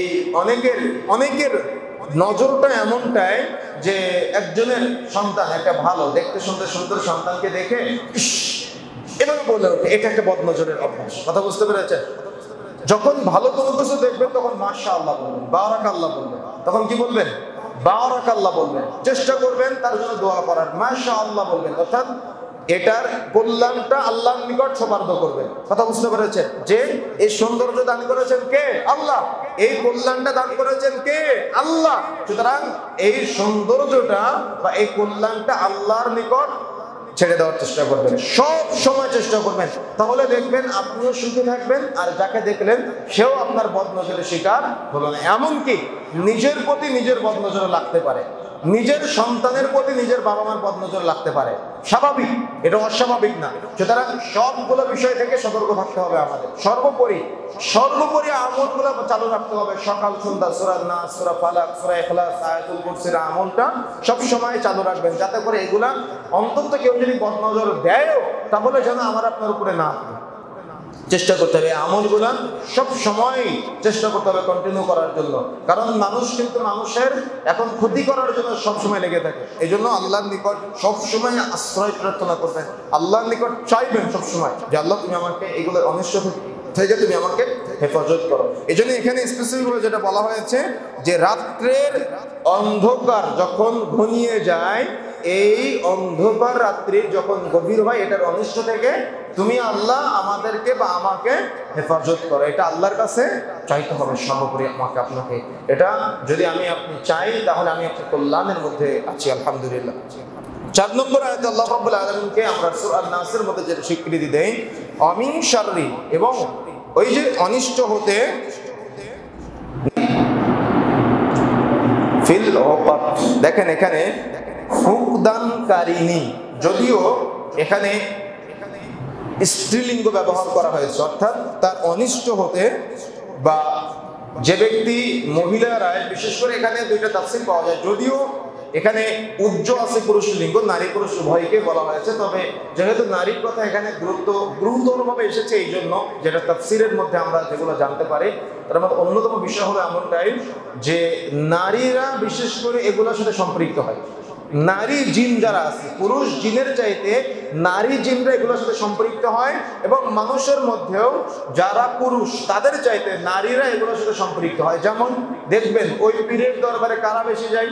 [SPEAKER 1] অনেকের নজরটা এমনটাই যে একজনের সন্তান, একটা ভালো দেখতে শুনতে সুন্দর সন্তানকে দেখে এভাবে বলে ওঠে, এটা একটা বদনজরের অভ্যাস। কথা বুঝতে পেরেছেন? যখন ভালো কোনো কিছু দেখবেন তখন মাশাআল্লাহ বলবেন, বারাকাল্লাহ বলবেন। তখন কি বলবেন? বারাকাল্লাহ বলবেন। চেষ্টা করবেন তার জন্য দোয়া করার, মাশাআল্লাহ বলবেন। অর্থাৎ এটার কল্যাণটা আল্লাহর নিকট সুপার্দ করবেন। কথা বুঝতে পেরেছেন? যে এই সৌন্দর্য দান করেছেন কে? আল্লাহ। এই কল্যাণটা দান করেছেন কে? আল্লাহ। সুতরাং এই সৌন্দর্যটা বা এই কল্যাণটা আল্লাহর নিকট ছেড়ে দেওয়ার চেষ্টা করবেন, সব সময় চেষ্টা করবেন। তাহলে দেখবেন আপনিও সুখী থাকবেন, আর যাকে দেখলেন সেও আপনার বদনজরের শিকার হলো না। এমনকি নিজের প্রতি নিজের বদনজর লাগতে পারে, নিজের সন্তানের প্রতি নিজের বাবা মার বদনজর লাগতে পারে, স্বাভাবিক, এটা অস্বাভাবিক না। সুতরাং সবগুলো বিষয় থেকে সতর্ক থাকতে হবে আমাদের। সর্বোপরি আমলগুলো চালু রাখতে হবে। সকাল সন্ধ্যা সূরা নাস, সূরা ফালাক, সূরা ইখলাস, আয়াতুল কুরসির আমলটা সব সময় চালু রাখবেন, যাতে করে এগুলা অন্তত কেউ যদি বদনজর দেয়ও তাহলে যেন আমার আপনার উপরে না পড়ে। চেষ্টা করতে হবে আমলগুলা সব সময় চেষ্টা করতে হবে কন্টিনিউ করার জন্য। কারণ মানুষ কিন্তু মানুষের এখন ক্ষতি করার জন্য সবসময় লেগে থাকে। এই জন্য আল্লাহর নিকট সবসময় আশ্রয় প্রার্থনা করবেন, আল্লাহর নিকট চাইবেন সবসময় যে আল্লাহ তুমি আমাকে এগুলোর অনিষ্ট থেকে তুমি আমাকে হেফাজত করো। এই জন্য এখানে স্পেসিফিকভাবে যেটা বলা হয়েছে যে রাত্রের অন্ধকার যখন ঘনিয়ে যায়, এই অন্ধকার রাত্রি যখন গভীর হয়, এটার অনিষ্ট থেকে তুমি আল্লাহ আমাদেরকে বা আমাকে হেফাজত করো। এটা আল্লাহর কাছে চাইতে হবে সর্বোপরি আমাকে আপনাকে। এটা যদি আমি আপনি চাই তাহলে আমি আপনার কল্যাণের মধ্যে আছি আলহামদুলিল্লাহ। 4 নম্বর আয়াতে আল্লাহ রাব্বুল আলামিনকে আমরা সূরা নাসের মধ্যে যেটা স্বীকৃতি দেই, অমিন শাররি, এবং ওই যে অনিষ্ট হতে ফিল ওপাত। দেখেন এখানে ফুকদানকারিনী, যদিও এখানে স্ত্রীলিঙ্গ ব্যবহার করা হয়েছে, অর্থাৎ তার অনিষ্ট হতে, বা যে ব্যক্তি মহিলারা, বিশেষ করে এখানে দুইটা তাফসীর পাওয়া যায়। যদিও এখানে উজ্জ আছে পুরুষ লিঙ্গ, নারী পুরুষ উভয়কে বলা হয়েছে, তবে যেহেতু নারীর কথা এখানে গুরুতরভাবে এসেছে, এই জন্য যেটা তাফসীরের মধ্যে আমরা যেগুলো জানতে পারি তার মধ্যে অন্যতম বিষয় হলো এমনটাই যে নারীরা বিশেষ করে এগুলোর সাথে সম্পৃক্ত হয়। নারী জিন যারা আছে, পুরুষ জিনের চাইতে নারী জিনরা এগুলোর সাথে সম্পৃক্ত হয়, এবং মানুষের মধ্যেও যারা পুরুষ তাদের চাইতে নারীরা এগুলোর সাথে সম্পৃক্ত হয়। যেমন দেখবেন ওই পীরের দরবারে কারা বেশি যায়?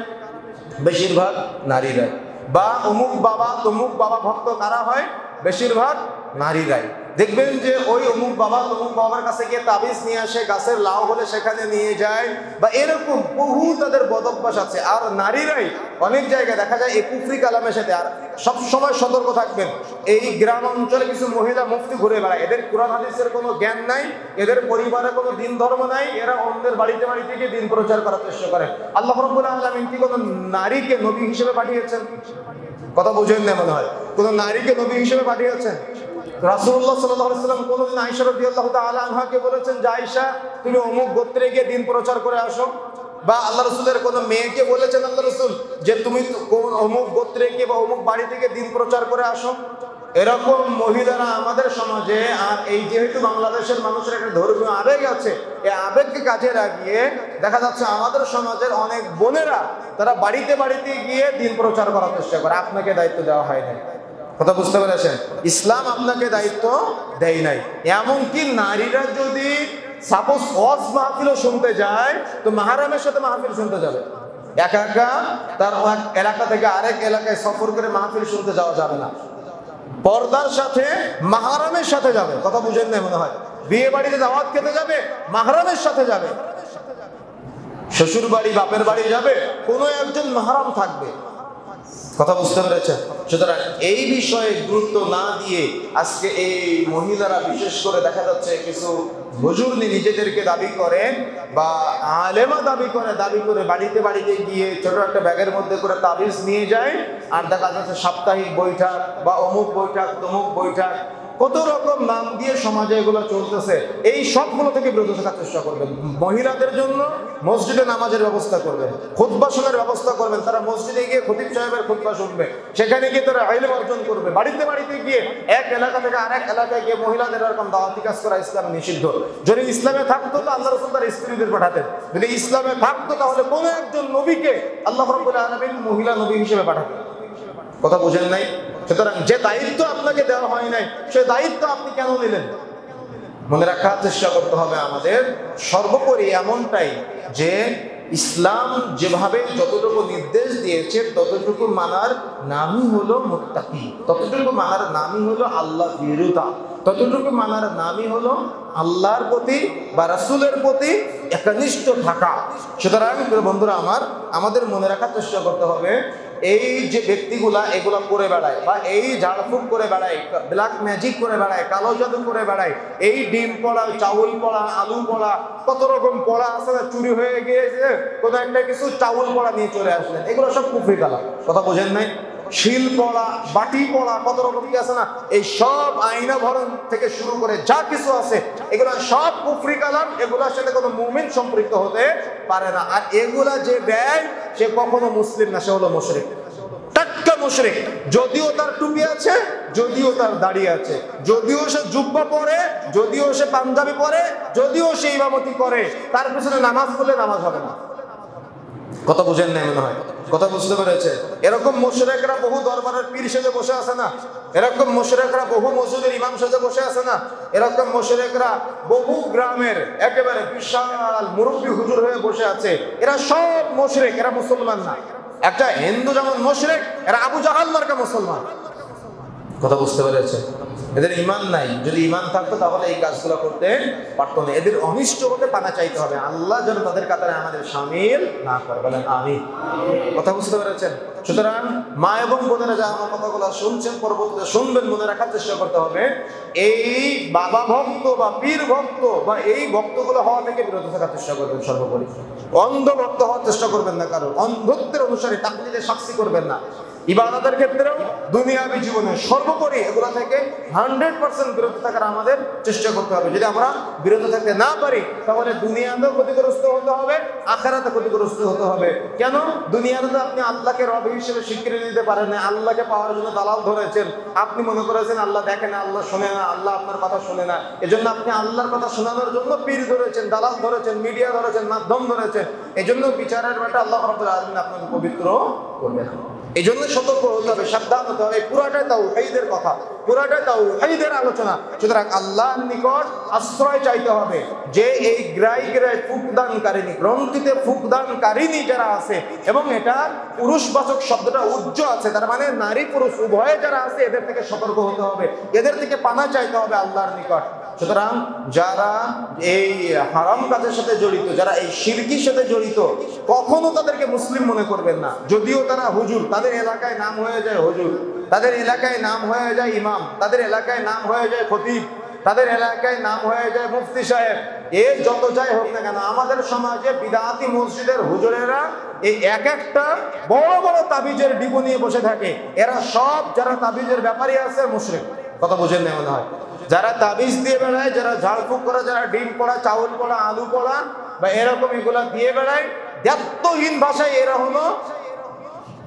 [SPEAKER 1] বেশিরভাগ নারীরাই। বা অমুক বাবা তমুক বাবা ভক্ত কারা হয়? বেশিরভাগ নারীরাই। দেখবেন যে ওই অমুক বাবা তমুক বাবার কাছে গিয়ে তাবিজ নিয়ে আসে, গাছের লাউ হলে সেখানে নিয়ে যায়, বা এরকম বহু তাদের বদভ্যাস আছে। আর নারীরাই অনেক জায়গায় দেখা যায় এই কুফরি কালামের সাথে। আর সবসময় সতর্ক থাকবেন, এই গ্রাম অঞ্চলে কিছু মহিলা মুফতি ঘুরে বেড়ায়, এদের কুরআন হাদিসের কোনো জ্ঞান নাই, এদের পরিবারে কোনো দিন ধর্ম নাই, এরা অন্যের বাড়িতে বাড়িতে গিয়ে দিন প্রচার করার চেষ্টা করে। আল্লাহ রাব্বুল আলামিন কি কোনো নারীকে নবী হিসেবে পাঠিয়েছেন? কথা বুঝেন না মনে হয়। কোনো নারীকে নবী হিসেবে পাঠিয়েছেন? রাসূলুল্লাহ সাল্লাল্লাহু আলাইহি ওয়াসাল্লাম কোনদিন আয়েশা রাদিয়াল্লাহু তাআলা আনহাকে বলেছেন যে আয়েশা তুমি অমুক গোত্রে গিয়ে দিন প্রচার করে আসো? বা আল্লাহ রাসূলের কোনো মেয়েকে বলেছেন আল্লাহ রাসূল যে তুমি কোন অমুক গোত্রে গিয়ে বা অমুক বাড়ি থেকে দিন প্রচার করে আসো? এরকম মহিলারা আমাদের সমাজে, আর এই যেহেতু বাংলাদেশের মানুষের একটা ধর্মীয় আবেগ আছে, এই আবেগকে কাজে লাগিয়ে দেখা যাচ্ছে আমাদের সমাজের অনেক বোনেরা তারা বাড়িতে বাড়িতে গিয়ে দিন প্রচার করার চেষ্টা করে। আপনাকে দায়িত্ব দেওয়া হয় না। কথা বুঝতে পেরেছেন? ইসলাম আপনাকে দায়িত্ব দেয় নাই। এমনকি নারীরা যদি সাপোজ ওয়াজ মাহফিলও শুনতে যায়, তো মাহরামের সাথে মাহফিল শুনতে যাবে। একা একা তার এলাকা থেকে আরেক এলাকায় সফর করে মাহফিল শুনতে যাওয়া যাবে না, পর্দার সাথে মাহরামের সাথে যাবে। কথা বুঝেন না মনে হয়? বিয়ে বাড়িতে দাওয়াত খেতে যাবে, মাহরামের সাথে যাবে। শ্বশুর বাড়ি বাপের বাড়ি যাবে, কোনো একজন মাহরাম থাকবে। কথা বুঝতে পেরেছেন? সুতরাং এই বিষয়ে গুরুত্ব না দিয়ে আজকে এই মহিলারা বিশেষ করে দেখা যাচ্ছে কিছু হুজুর নিজেদেরকে দাবি করেন বা আলেমা দাবি করে বাড়িতে বাড়িতে গিয়ে ছোট একটা ব্যাগের মধ্যে করে তাবিজ নিয়ে যায়, আর দেখা যাচ্ছে সাপ্তাহিক বৈঠক বা অমুক বৈঠক তমুক বৈঠক, কত রকম নাম দিয়ে সমাজে এগুলো চলতেছে। এই সবগুলো থেকে বিরত থাকার চেষ্টা করবেন। মহিলাদের জন্য মসজিদে নামাজের ব্যবস্থা করবেন, খুতবা শোনার ব্যবস্থা করবেন। তারা মসজিদে গিয়ে খতিব সাহেবের খুতবা শুনবে, সেখানে গিয়ে তারা ইলম অর্জন করবে। বাড়িতে বাড়িতে গিয়ে এক এলাকা থেকে আরেক এলাকায় গিয়ে মহিলাদের এরকম দাওয়াতি কাজ করা ইসলামে নিষিদ্ধ। যদি ইসলামে থাকতো তো আল্লাহ রাসূল তার স্ত্রীদের পাঠাতেন। যদি ইসলামে থাকতো তাহলে কোনো একজন নবীকে আল্লাহ রাব্বুল আলামিন মহিলা নবী হিসেবে পাঠাতেন। কথা বুঝেন নাই? সুতরাং যে দায়িত্ব আপনাকে দেওয়া হয় নাই, সে দায়িত্ব আপনি কেন নিলেন? মনে রাখার চেষ্টা করতে হবে আমাদের। সর্বোপরি এমনটাই যে ইসলাম যেভাবে যতটুকু নির্দেশ দিয়েছে ততটুকু মানার নামই হলো মুত্তাকি, ততটুকু মানার নামই হলো আল্লাহ ভীরুতা, ততটুকু মানার নামই হলো আল্লাহর প্রতি বা রাসূলের প্রতি একনিষ্ঠ থাকা। সুতরাং বন্ধুরা আমাদের মনে রাখার চেষ্টা করতে হবে, এই যে ব্যক্তিগুলা এগুলা করে বেড়ায় বা এই ঝাড়ফুঁক করে বেড়ায়, ব্ল্যাক ম্যাজিক করে বেড়ায়, কালো জাদু করে বেড়ায়, এই ডিম পড়া, চাউল পড়া, আলু পড়া, কত রকম পড়া আছে না, চুরি হয়ে গিয়েছে কোনো একটা কিছু, চাউল পড়া নিয়ে চলে আসলেন, এগুলো সব কুফরি কালাম। কথা বোঝেন নাই? শিল পড়া, বাটি পড়া, কত রকম কি আছে না, এই সব আইনা ভরণ থেকে শুরু করে যা কিছু আছে এগুলো সব কুফরি কালাম, এগুলোর সাথে কোনো মুমিন সম্পৃক্ত হতে পারে না। আর এগুলা যে দেয় সে কখনো মুসলিম না, সে হলো মুশরিক, টাটকা মুশরিক। যদিও তার টুপি আছে, যদিও তার দাড়ি আছে, যদিও সে জুব্বা পরে, যদিও সে পাঞ্জাবি পরে, যদিও সে ইমামতি করে, তার পিছনে নামাজ পড়লে নামাজ হবে না। কথা বুঝেন না মনে হয়? কথা বুঝতে পেরেছে? এরকম মুশরিকরা বহু দরবারের পীর সেজে বসে আছে না, এরকম মুশরিকরা বহু মসজিদের ইমাম সেজে বসে আছে না, এরকম মুশরিকরা বহু গ্রামের একেবারে বিশাল মুরব্বী হুজুর হয়ে বসে আছে। এরা সব মুশরিক, এরা মুসলমান না। একটা হিন্দু যেমন মুশরিক, এরা আবু জাহাল মার্কা মুসলমান। কথা বুঝতে পেরেছে? এদের ঈমান নাই, যদি ঈমান থাকতো তাহলে এই কাজগুলো করতে পারতো না। এদের অনিষ্ট হতে পানা চাইতে হবে, আল্লাহ যেন তাদের কাতারে আমাদের শামিল না করে, বলেন আমিন। কথা বুঝতে পেরেছেন? সুতরাং মা এবং বোনেরা যা আমার কথাগুলো শুনছেন, পরবর্তীতে শুনবেন, মনে রাখার চেষ্টা করতে হবে, এই বাবা ভক্ত বা পীর ভক্ত বা এই ভক্তগুলো হওয়া থেকে বিরত থাকার চেষ্টা করবেন। সর্বোপরি অন্ধ ভক্ত হওয়ার চেষ্টা করবেন না, কারণ অন্ধত্বের অনুসারে তাকলিদে সাক্ষী করবেন না। ইবাদতের ক্ষেত্রেও দুনিয়াবী জীবনে সর্বোপরি এগুলো থেকে 100% বিরত থাকার আমাদের চেষ্টা করতে হবে। যদি আমরা বিরত থাকতে না পারি তাহলে দুনিয়াতেও ক্ষতিগ্রস্ত হতে হবে, আখিরাতে ক্ষতিগ্রস্ত হতে হবে। কেন? দুনিয়াতে তো আপনি আল্লাহকে রব হিসেবে স্বীকৃতি দিতে পারেন না, আল্লাহকে পাওয়ার জন্য দালাল ধরেছেন, আপনি মনে করেছেন আল্লাহ দেখে না, আল্লাহ শোনে না, আল্লাহ আপনার কথা শোনে না, এজন্য আপনি আল্লাহর কথা শোনানোর জন্য পীর ধরেছেন, দালাল ধরেছেন, মিডিয়া ধরেছেন, মাধ্যম ধরেছেন। এজন্য বিচারের বেটা আল্লাহ রাব্বুল আলামিন আপনাকে পবিত্র করবে না। এই জন্য সতর্ক হতে হবে, সাবধান হতে হবে। পুরাটাই তাওহীদের কথা, পুরাটাই তাওহীদের আলোচনা। সুতরাং আল্লাহর নিকট আশ্রয় চাইতে হবে যে এই গ্রাই ফুকদানকারিনী, গ্রন্থিতে ফুকদানকারিনী যারা আছে, এবং এটা পুরুষবাচক শব্দটা উজ্জ্ব আছে, তার মানে নারী পুরুষ উভয়ে যারা আছে, এদের থেকে সতর্ক হতে হবে, এদের থেকে পানা চাইতে হবে আল্লাহর নিকট। সুতরাং যারা এই হারাম কাজের সাথে জড়িত, যারা এই শিরকির সাথে জড়িত, কখনো তাদেরকে মুসলিম মনে করবেন না। যদিও তারা হুজুর, তাদের এলাকায় নাম হয়ে যায় হুজুর, তাদের এলাকায় নাম হয়ে যায় ইমাম, তাদের এলাকায় নাম হয়ে যায় খতিব, তাদের এলাকায় নাম হয়ে যায় মুফতি সাহেব, এর যত যাই হোক না কেন, আমাদের সমাজে বিদআতি মসজিদের হুজুরেরা এই এক একটা বড় বড় তাবিজের ডিপো নিয়ে বসে থাকে। এরা সব যারা তাবিজের ব্যাপারী আছে মুশরিক। কথা বুঝেন না মনে হয়? যারা তাবিজ দিয়ে বেড়ায়, যারা ঝাড়ফুঁক করে, যারা ডিম পড়া, চাউল পড়া, আলু পড়া বা এরকম এগুলা দিয়ে বেড়ায়, দায়িত্বহীন ভাষায় এরা হলো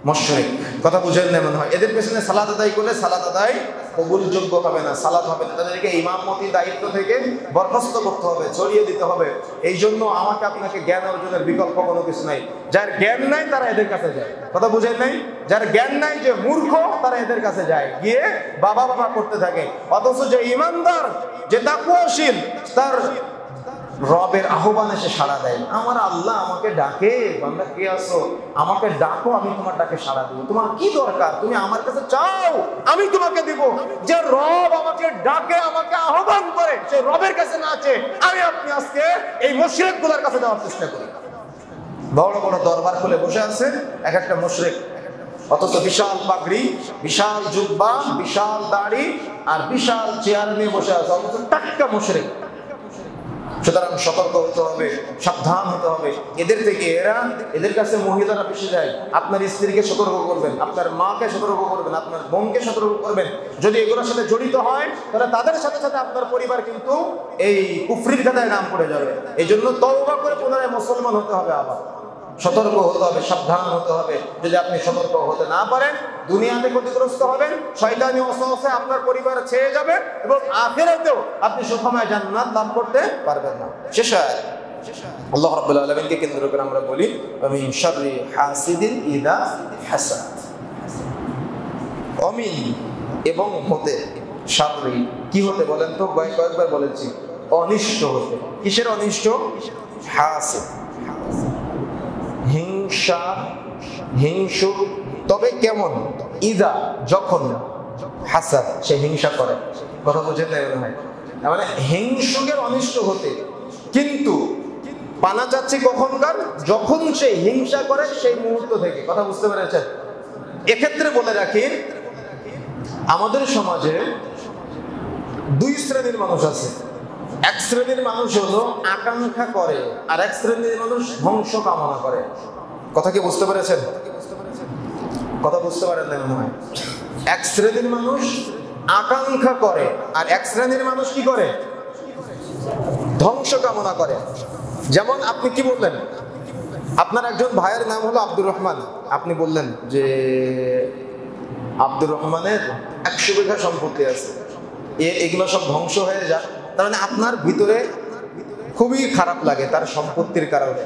[SPEAKER 1] মুশরিক। কথা বুঝেন না মনে হয়? এদের পেছনে সালাত আদায় করলে সালাত আদায় কবুলযোগ্য হবে না, সালাত হবে না। তাদেরকে ইমামতি দায়িত্ব থেকে বরখাস্ত করতে হবে, ছড়িয়ে দিতে হবে। এই জন্য আমাকে আপনাকে জ্ঞান অর্জনের বিকল্প কোনো কিছু নাই। যার জ্ঞান নাই তারা এদের কাছে যায়। কথা বুঝেন নাই? যার জ্ঞান নাই, যে মূর্খ, তারা এদের কাছে যায়, গিয়ে বাবা বাবা করতে থাকে। অথচ যে ইমানদার, যে তাকওয়াশীল, তার রবের আহ্বানে সে সাড়া দেয়। আমার আল্লাহ আমাকে ডাকে, বান্দা কে আছো, আমাকে ডাকো, আমি তোমার ডাকে সাড়া দিব। তোমার কি দরকার, তুমি আমার কাছে চাও, আমি তোমাকে দিব। যে রব আমাকে ডাকে, আমাকে আহ্বান করে, সে রবের কাছে না আছে। আমি আপনি আজকে এই মুশরিকগুলোর কাছে যাওয়ার চেষ্টা করি। বড় বড় দরবার খুলে বসে আছে এক একটা মুশরিক, অথচ বিশাল পাগড়ি, বিশাল জুব্বা, বিশাল দাড়ি আর বিশাল চেয়ার নিয়ে বসে আছে, অথচ টাটকা মুশরিক। সুতরাং সতর্ক হতে হবে, সাবধান হতে হবে এদের থেকে। এদের কাছে মহিলারা বেশি যায়। আপনার স্ত্রীকে সতর্ক করবেন, আপনার মাকে সতর্ক করবেন, আপনার বোনকে সতর্ক করবেন। যদি এগুলোর সাথে জড়িত হয় তাহলে তাদের সাথে সাথে আপনার পরিবার কিন্তু এই কুফরির খাতায় নাম পড়ে যাবে। এই জন্য তওবা করে পুনরায় মুসলমান হতে হবে, আবার সতর্ক হতে হবে, সাবধান হতে হবে। যদি আপনি সতর্ক হতে না পারেন, দুনিয়াতে ক্ষতিগ্রস্ত হবেন, শয়তানি ওয়াসওয়াসা আপনার পরিবার ছেয়ে যাবে, এবং আখিরাতেও আপনি সুখময় জান্নাত লাভ করতে পারবেন না। শেষ আয়াত, আল্লাহ রাব্বুল আলামিনকে কেন্দ্র করে আমরা বলি, মিন শাররি হাসিদিন ইযা হাসাদ। অমিন এবং হতে, শাররি কি হতে বলেন তো? কয়েকবার বলেছি, অনিষ্ট হতে। কিসের অনিষ্ট? হাসিদ। হিংসা, হিংসুক, তবে কেমন? ইদা, যখন, হাসাদ, সে হিংসা করে। কথা বুঝে নেই মনে হয়? মানে হিংসুকের অনিষ্ট হতে, কিন্তু পানা চাচ্ছি কখনকার? যখন সে হিংসা করে সেই মুহূর্ত থেকে। কথা বুঝতে পেরেছেন? এক্ষেত্রে বলে রাখি, আমাদের সমাজে দুই শ্রেণীর মানুষ আছে। এক শ্রেণীর মানুষ হলো আকাঙ্ক্ষা করে, আর এক শ্রেণীর মানুষ ধ্বংস কামনা করে। কথা কি বুঝতে পেরেছেন? কথা বুঝতে পারেন না মনে হয়? এক শ্রেণীর মানুষ আকাঙ্ক্ষা করে, আর এক শ্রেণীর মানুষ কি করে? ধ্বংস কামনা করে। যেমন আপনি কি বললেন, আপনার একজন ভাইয়ের নাম হলো আব্দুর রহমান, আপনি বললেন যে আব্দুর রহমানের 100 বিঘা সম্পত্তি আছে, এগুলো সব ধ্বংস হয়ে যায়। তার মানে আপনার ভিতরে খুবই খারাপ লাগে তার সম্পত্তির কারণে।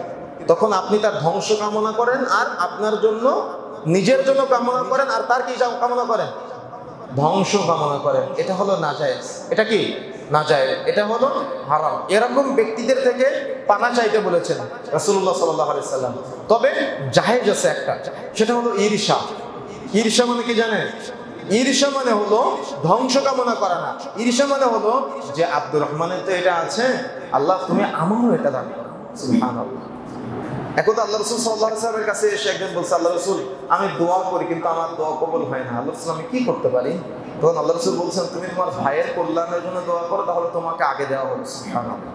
[SPEAKER 1] তখন আপনি তার ধ্বংস কামনা করেন, আর আপনার জন্য, নিজের জন্য কামনা করেন, আর তার কি কামনা করেন? ধ্বংস কামনা করেন। এটা হলো নাজায়েজ। এটা কি নাজায়েজ? এটা হলো হারাম। এরকম ব্যক্তিদের থেকে পানা চাইতে বলেছেন রাসূলুল্লাহ সাল্লাল্লাহু আলাইহি সাল্লাম। তবে জায়েজ আছে একটা, সেটা হলো ঈর্ষা। ঈর্ষা মানে কি জানেন? ঈর্ষা মানে হলো ধ্বংস কামনা করা না। ঈর্ষা মানে হলো যে আব্দুর রহমানের তো এটা আছে, আল্লাহ তুমি আমারও এটা দান করো। সুবহানাল্লাহ। একদা আল্লাহ রাসূল সাল্লাল্লাহু আলাইহি ওয়াসাল্লামের কাছে এসে একজন বলছে, আল্লাহ রাসূল আমি দোয়া করি কিন্তু আমার দোয়া কবুল হয় না, আল্লাহ রাসূল আমি কি করতে পারি? তখন আল্লাহ রাসূল বলছেন, তুমি তোমার ভাইয়ের কল্যাণের জন্য দোয়া করো, তাহলে তোমাকে আগে দেওয়া হবে। সুবহানাল্লাহ।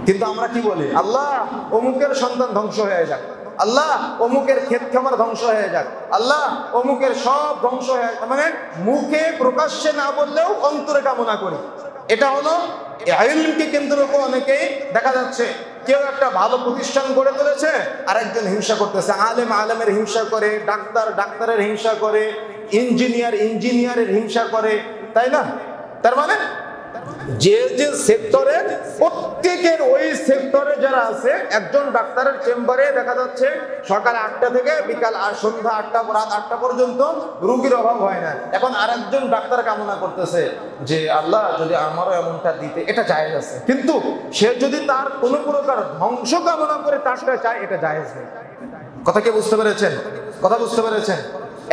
[SPEAKER 1] কিন্তু আমরা কি বলি? আল্লাহ অমুকের সন্তান ধ্বংস হয়ে যাক, আল্লাহ অমুকের ক্ষেত খামার ধ্বংস হয়ে যাক, আল্লাহ অমুকের সব ধ্বংস হয়ে যাক। মানে মুখে প্রকাশ্যে না বললেও অন্তরে কামনা করি। এটা হলো ইলমকে কেন্দ্র করে অনেকেই দেখা যাচ্ছে কেউ একটা ভালো প্রতিষ্ঠান গড়ে তুলেছে, আর একজন হিংসা করতেছে। আলেম আলেমের হিংসা করে, ডাক্তার ডাক্তারের হিংসা করে, ইঞ্জিনিয়ার ইঞ্জিনিয়ারের হিংসা করে, তাই না? তার মানে যে যে সেক্টরে, প্রত্যেকের ওই সেক্টরে যারা আছে, একজন ডাক্তারের চেম্বারে দেখা যাচ্ছে সকাল 8টা থেকে বিকাল সন্ধ্যা 8টা, রাত 8টা পর্যন্ত রোগীর অভাব হয় না। এখন আরেকজন ডাক্তার কামনা করতেছে যে আল্লাহ যদি আমারও এমনটা দিতে, এটা জায়েজ আছে। কিন্তু সে যদি তার কোনো প্রকার ধ্বংস কামনা করে তারটা চায়, এটা জায়েজ নেই। কথা কি বুঝতে পেরেছেন? কথা বুঝতে পেরেছেন?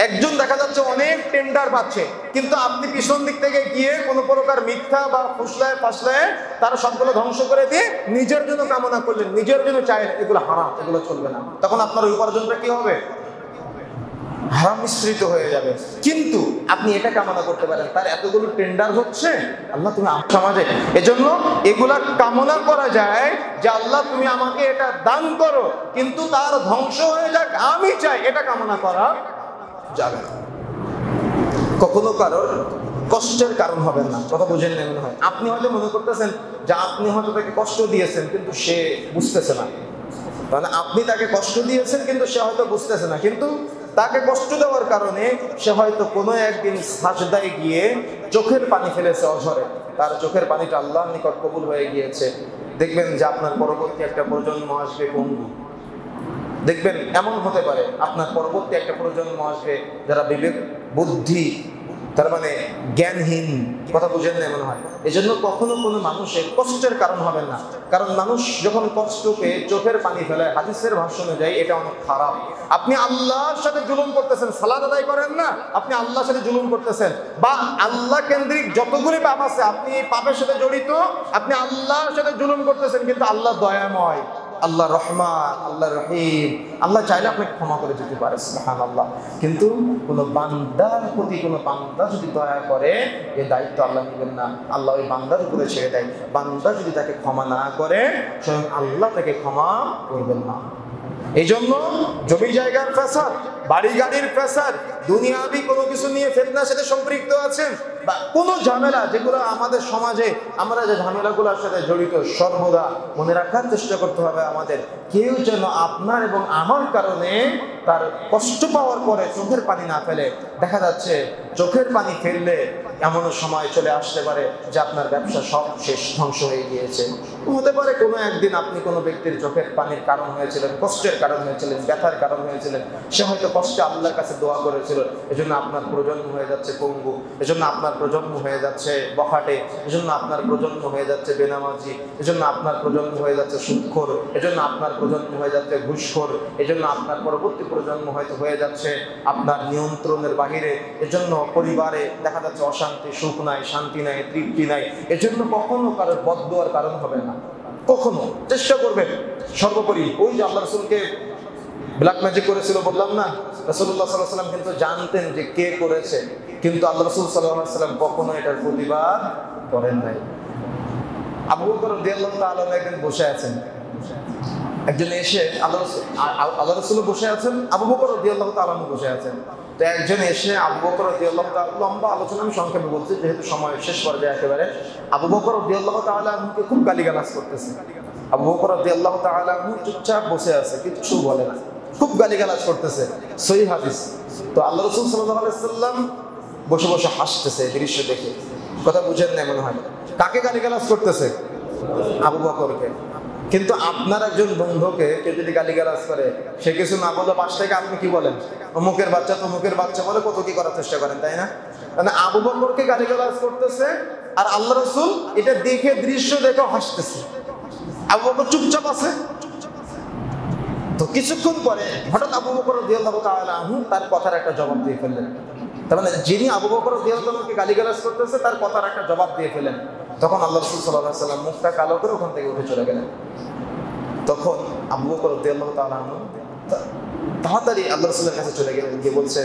[SPEAKER 1] একজন দেখা যাচ্ছে অনেক টেন্ডার পাচ্ছে, কিন্তু আপনি পিছন দিক থেকে গিয়ে কোনো প্রকার মিথ্যা বা ফুসলায় ফাসলায় তার সবগুলো ধ্বংস করে দিয়ে নিজের জন্য কামনা করলেন, নিজের জন্য চাইলেন। এগুলো হারাম, এগুলো চলবে না। তখন আপনার উপার্জনটা কি হবে? হারাম মিশ্রিত হয়ে যাবে। কিন্তু আপনি এটা কামনা করতে পারেন, তার এতগুলো টেন্ডার হচ্ছে, আল্লাহ তুমি সমাজে, এজন্য এগুলা কামনা করা যায় যে আল্লাহ তুমি আমাকে এটা দান করো, কিন্তু তার ধ্বংস হয়ে যাক আমি চাই, এটা কামনা করা যাবে না। কখনো কারোর কষ্টের কারণ হবেন না। কথা বুঝেন না মনে হয়? আপনি হয়তো মনে করতেছেন যে আপনি হয়তো তাকে কষ্ট দিয়েছেন, কিন্তু সে বুঝতেছে না। মানে আপনি তাকে কষ্ট দিয়েছেন কিন্তু সে হয়তো বুঝতেছে না, কিন্তু তাকে কষ্ট দেওয়ার কারণে সে হয়তো কোনো একদিন সাজদায় গিয়ে চোখের পানি ফেলেছে অঝরে, তার চোখের পানিটা আল্লাহর নিকট কবুল হয়ে গিয়েছে। দেখবেন যে আপনার পরবর্তী একটা প্রজন্ম আসবে পঙ্গু। দেখবেন এমন হতে পারে আপনার পরবর্তী একটা প্রজন্ম আসবে যারা বিবেক বুদ্ধি, তার মানে জ্ঞানহীন। কথা বুঝেন না মনে হয়? এই জন্য কখনো কোনো মানুষের কষ্টের কারণ হবেন না। কারণ মানুষ যখন কষ্ট পেয়ে চোখের পানি ফেলে, হাদিসের ভাষ্য অনুযায়ী এটা অনেক খারাপ। আপনি আল্লাহর সাথে জুলুম করতেছেন, সালাত আদায় করেন না, আপনি আল্লাহর সাথে জুলুম করতেছেন, বা আল্লাহ কেন্দ্রিক যতগুলি পাপ আছে আপনি এই পাপের সাথে জড়িত, আপনি আল্লাহর সাথে জুলুম করতেছেন। কিন্তু আল্লাহ দয়াময়, আল্লাহ রহমান, আল্লাহ রহিম, আল্লাহ চাইলে আপনাকে ক্ষমা করে দিতে পারে। সুবহানাল্লাহ। কিন্তু কোনো বান্দার প্রতি কোনো বান্দা যদি দয়া করে, এই দায়িত্ব আল্লাহ নেবেন না, আল্লাহ ওই বান্দার উপরে ছেড়ে দেয়। বান্দা যদি তাকে ক্ষমা না করে, স্বয়ং আল্লাহ তাকে ক্ষমা করবেন না। এই জন্য জমি জায়গার ফ্যাসাদ, বাড়ি গাড়ির ফ্যাসাদ, দুনিয়াবি কোনো কিছু নিয়ে ফিতনার সাথে সম্পৃক্ত আছেন, বা কোনো ঝামেলা যেগুলো আমাদের সমাজে আমরা যে ঝামেলাগুলোর সাথে জড়িত, সর্বদা মনে রাখার চেষ্টা করতে হবে আমাদের, কেউ যেন আপনার এবং আমার কারণে তার কষ্ট পাওয়ার পরে চোখের পানি না ফেলে। দেখা যাচ্ছে চোখের পানি ফেললে এমন সময় চলে আসতে পারে যে আপনার ব্যবসা সব শেষ, ধ্বংস হয়ে গিয়েছে। হতে পারে কোনো একদিন আপনি কোনো ব্যক্তির চোখের পানির কারণ হয়েছিলেন, কষ্টের কারণ হয়েছিলেন, ব্যথার কারণ হয়েছিলেন, সে হয়তো কষ্টে আল্লাহর কাছে দোয়া করেছিল, এজন্য আপনার প্রজন্ম হয়ে যাচ্ছে পঙ্গু, এজন্য আপনার প্রজন্ম হয়ে যাচ্ছে বখাটে, এজন্য আপনার প্রজন্ম হয়ে যাচ্ছে বেনামাজি, এজন্য আপনার প্রজন্ম হয়ে যাচ্ছে সুদখোর, এজন্য আপনার প্রজন্ম হয়ে যাচ্ছে ঘুষখোর, এজন্য আপনার পরবর্তী প্রজন্ম হয়তো হয়ে যাচ্ছে আপনার নিয়ন্ত্রণের বাহিরে, এজন্য পরিবারে দেখা যাচ্ছে অশান্তি, সুখ নাই, শান্তি নাই, তৃপ্তি নাই। এজন্য কখনো কারোর বদদুয়ার কারণ হবে না, কখনো। চেষ্টা করবেন সর্বোপরি। ওই যে আল্লাহ রাসূলকে ব্ল্যাক ম্যাজিক করেছিল বললাম না, রাসূলুল্লাহ সাল্লাল্লাহু আলাইহি ওয়াসাল্লাম কিন্তু জানতেন যে কে করেছে, কিন্তু আল্লাহ রাসূল সাল্লাল্লাহু আলাইহি ওয়াসাল্লাম কখনো এটার প্রতিবাদ করেন নাই। আবু বকর রাদিয়াল্লাহু তাআলা একদিন বসে আছেন, একজন এসে আল্লাহ রাসূল বসে আছেন, আবু বকর রাদিয়াল্লাহু তাআলা বসে আছেন। তো একজন এসে আবু বকর রাদিয়াল্লাহু তাআলা, লম্বা আলোচনা আমি সংক্ষেপে বলছি যেহেতু সময় শেষ পর্যায়ে একেবারে, আবু বকর রাদিয়াল্লাহু তাআলা কে খুব গালিগালাজ করতেছে। আবু বকর রাদিয়াল্লাহু তাআলা চুপচাপ বসে আছে, কিছু বলে না, খুব গালিগালাজ করতেছে, সহিহ হাদিস। তো আল্লাহ রাসূল সাল্লাল্লাহু আলাইহি ওয়াসাল্লাম বসে বসে হাসতেছে দৃশ্য দেখে। কথা বুঝেন না মনে হয়? কাকে গালিগালাজ করতেছে? আবু বকরকে। কিন্তু আপনার একজন বন্ধুকে কেউ যদি গালিগালাজ করে, সে কিছু না বলে পাশ থেকে আপনি কি বলেন? অমুকের বাচ্চা, তমুকের বাচ্চা বলে কত কি করার চেষ্টা করেন, তাই না? মানে আবু বকরকে গালিগালাজ করতেছে আর আল্লাহ রাসূল এটা দেখে, দৃশ্য দেখে হাসতেছে। আবু বকর চুপচাপ আছে। তো কিছুক্ষণ পরে হঠাৎ আবু বকর রাদিয়াল্লাহু তাআলা আনহু তার কথার একটা জবাব দিয়ে ফেললেন। তার মানে যিনি আবু বকর রাদিয়াল্লাহু তাআলাকে গালিগালাজ করতেছে তার কথার একটা জবাব দিয়ে ফেলেন। তখন আল্লাহ রাসূল সাল্লাল্লাহু আলাইহি ওয়াসাল্লাম মুখটা কালো করে ওখান থেকে উঠে চলে গেলেন। তখন আবু বকর রাদিয়াল্লাহু তাআলা আনহু তাড়াতাড়ি আল্লাহ রাসূলের কাছে চলে গেলেন, গিয়ে বলছে,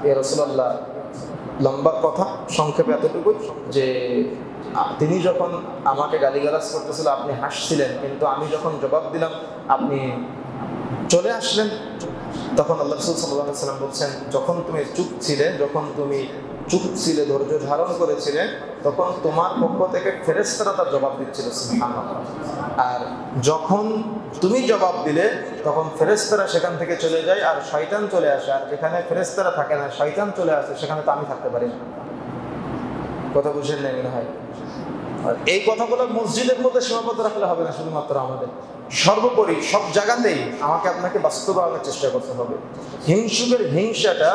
[SPEAKER 1] ইয়া রাসূলুল্লাহ, লম্বা কথা, সংক্ষেপে এতটুকু যে তিনি যখন আমাকে গালিগালাজ করতেছিল আপনি হাসছিলেন, কিন্তু আমি যখন জবাব দিলাম আপনি চলে আসলেন। তখন আল্লাহ রাসূল সাল্লাল্লাহু আলাইহি ওয়াসাল্লাম বলছেন, যখন তুমি চুপ ছিলে, ধৈর্য ধারণ করেছিলে, তখন তোমার পক্ষ থেকে ফেরেশতারা তার জবাব দিচ্ছিল, সুবহানাল্লাহ। আর যখন তুমি জবাব দিলে তখন ফেরেশতারা সেখান থেকে চলে যায় আর শয়তান চলে আসে, আর যেখানে ফেরেশতারা থাকে না, শয়তান চলে আসে, সেখানে তো আমি থাকতে পারি না। কথা বুঝেন না মনে হয়? আর এই কথাগুলো মসজিদের মধ্যে সীমাবদ্ধ রাখলে হবে না, শুধুমাত্র আমাদের সর্বোপরি সব জায়গাতেই আমাকে আপনাকে বাস্তবায়নের চেষ্টা করতে হবে। হিংসুকের হিংসাটা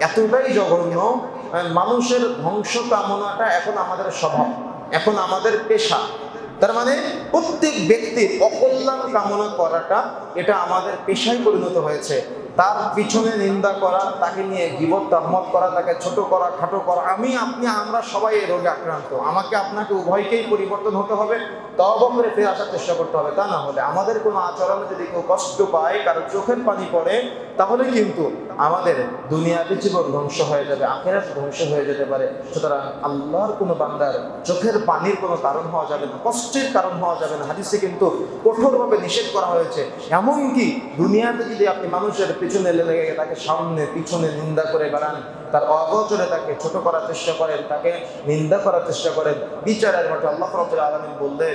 [SPEAKER 1] এতটাই জঘন্য, মানুষের ধ্বংস কামনাটা এখন আমাদের স্বভাব, এখন আমাদের পেশা। তার মানে প্রত্যেক ব্যক্তির অকল্যাণ কামনা করাটা এটা আমাদের পেশায় পরিণত হয়েছে। তার পিছনে নিন্দা করা, তাকে নিয়ে গীবত তাহমত করা, তাকে ছোট করা, খাটো করা, আমি আপনি আমরা সবাই এই রোগে আক্রান্ত। আমাকে আপনাকে উভয়কেই পরিবর্তন হতে হবে, তওবা করে ফিরে আসার চেষ্টা করতে হবে। তা না হলে আমাদের কোনো আচরণে যদি কেউ কষ্ট পায়, কারো চোখের পানি পড়ে, তাহলে কিন্তু আমাদের দুনিয়াতে জীবন ধ্বংস হয়ে যাবে, আখিরাত ধ্বংস হয়ে যেতে পারে। সুতরাং আল্লাহর কোনো বান্দার চোখের পানির কোনো কারণ হওয়া যাবে না, কষ্টের কারণ হওয়া যাবে না। হাদিসে কিন্তু কঠোরভাবে নিষেধ করা হয়েছে। এমনকি দুনিয়াতে যদি আপনি মানুষের পিছনে লেগে তাকে সামনে পিছনে নিন্দা করে বেড়ান, তার অগোচরে তাকে ছোট করার চেষ্টা করেন, তাকে নিন্দা করার চেষ্টা করেন, বিচারের মাঠে আল্লাহ রাব্বুল আলামিন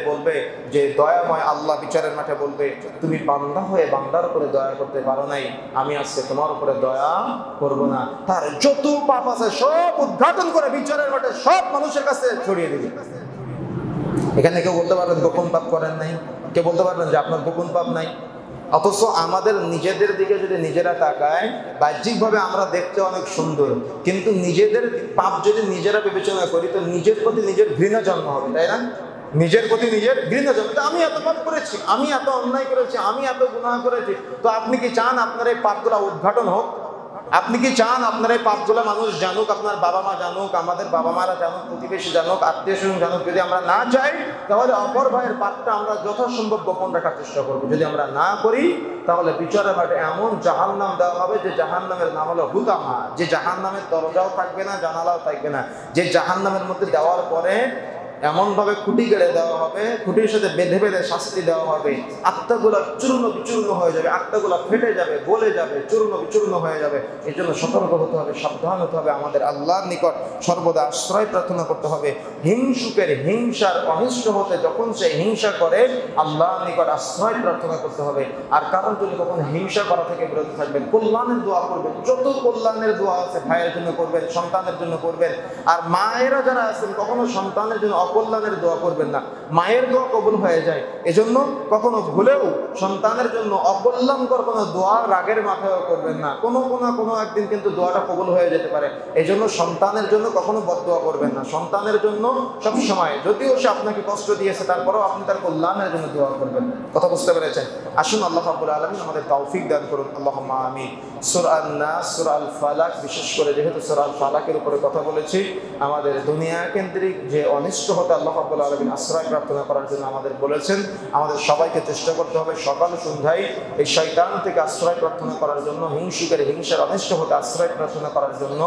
[SPEAKER 1] বলবে যে দয়াময় আল্লাহ বিচারের মাঠে বলবে, তুমি বান্দা হয়ে বান্দার উপরে দয়া করতে পারো নাই, আমি আজকে তোমার উপরে দয়া করব না। তার যত পাপ আছে সব উদ্ঘাটন করে বিচারের মাঠে সব মানুষের কাছে ছড়িয়ে দিবে। এখানে কেউ বলতে পারবেন গোপন পাপ করেন নাই, কেউ বলতে পারবেন যে আপনার গোপন পাপ নাই। অথচ আমাদের নিজেদের দিকে যদি নিজেরা তাকায়, বাহ্যিকভাবে আমরা দেখতে অনেক সুন্দর, কিন্তু নিজেদের পাপ যদি নিজেরা বিবেচনা করি তো নিজের প্রতি নিজের ঘৃণা জন্ম হবে, তাই না? নিজের প্রতি নিজের ঘৃণা জন্ম, আমি এত পাপ করেছি, আমি এত অন্যায় করেছি, আমি এত গুনাহ করেছি। তো আপনি কি চান আপনার এই পাপগুলো উদ্ঘাটন হোক? আপনি কি চান আপনার এই পাপগুলো মানুষ জানুক, আপনার বাবা মা জানুক, আমাদের বাবা মারা জানুক, প্রতিবেশী জানুক, আত্মীয় স্বজন জানুক? যদি আমরা না চাই তাহলে অপর ভাইয়ের পাপটা আমরা যথাসম্ভব গোপন রাখার চেষ্টা করবো। যদি আমরা না করি তাহলে বিচারের মাঠে এমন জাহান্নাম দেওয়া হবে যে জাহান্নামের নাম হলো হুতামা, যে জাহান্নামের দরজাও থাকবে না, জানালাও থাকবে না, যে জাহান্নামের মধ্যে দেওয়ার পরে এমনভাবে খুঁটি গেড়ে দেওয়া হবে, খুঁটির সাথে বেঁধে বেঁধে শাস্তি দেওয়া হবে, আত্মাগুলা চূর্ণ বিচূর্ণ হয়ে যাবে, আত্মাগুলা ফেটে যাবে, গলে যাবে, চূর্ণ বিচূর্ণ হয়ে যাবে। এই জন্য সতর্ক হতে হবে, সাবধান হতে হবে, আমাদের আল্লাহর নিকট সর্বদা আশ্রয় প্রার্থনা করতে হবে। হিংসুকের হিংসার অনিষ্ট হতে যখন সে হিংসা করে আল্লাহর নিকট আশ্রয় প্রার্থনা করতে হবে। আর কারণ যদি কখন হিংসা করা থেকে বিরত থাকবেন, কল্যাণের দোয়া করবেন, যত কল্যাণের দোয়া আছে ভাইয়ের জন্য করবেন, সন্তানের জন্য করবেন। আর মায়েরা যারা আছেন কখনো সন্তানের জন্য অকল্যাণের দোয়া করবেন না। মায়ের দোয়া কবুল হয়ে যায়, এজন্য কখনো ভুলেও সন্তানের জন্য অকল্যাণকর কোনো দোয়া রাগের মাথায়ও করবেন না। কোনো একদিন কিন্তু দোয়াটা কবুল হয়ে যেতে পারে। এই জন্য সন্তানের জন্য কখনো বদদোয়া করবেন না। সন্তানের জন্য সবসময়, যদিও সে আপনাকে কষ্ট দিয়েছে, তারপরেও আপনি তার কল্যাণের জন্য দোয়া করবেন। কথা বুঝতে পেরেছেন? আসুন আল্লাহ রাব্বুল আলামিন আমাদের তৌফিক দান করুন। আল্লাহুম্মা আমিন। সূরা আন-নাস, সূরা আল ফালাক, বিশেষ করে যেহেতু সূরা আল ফালাকের উপরে কথা বলেছি, আমাদের দুনিয়া কেন্দ্রিক যে অনিষ্ট হতে আল্লাহ রাব্বুল আলামিন আশ্রয় প্রার্থনা করার জন্য আমাদের বলেছেন, আমাদের সবাইকে চেষ্টা করতে হবে সকাল সন্ধ্যায় এই শয়তান থেকে আশ্রয় প্রার্থনা করার জন্য, হিংসুকের হিংসার অনিষ্ট হতে আশ্রয় প্রার্থনা করার জন্য,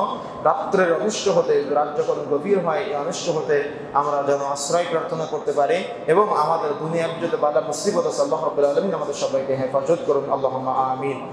[SPEAKER 1] রাত্রের অনিষ্ট হতে, রাত যখন গভীর হয় এই অনিষ্ট হতে আমরা যেন আশ্রয় প্রার্থনা করতে পারি, এবং আমাদের দুনিয়ার যত বাধা মুসিবত আছে আল্লাহ রাব্বুল আলামিন আমাদের সবাইকে হেফাজত করুন। আল্লাহুম্মা আমিন।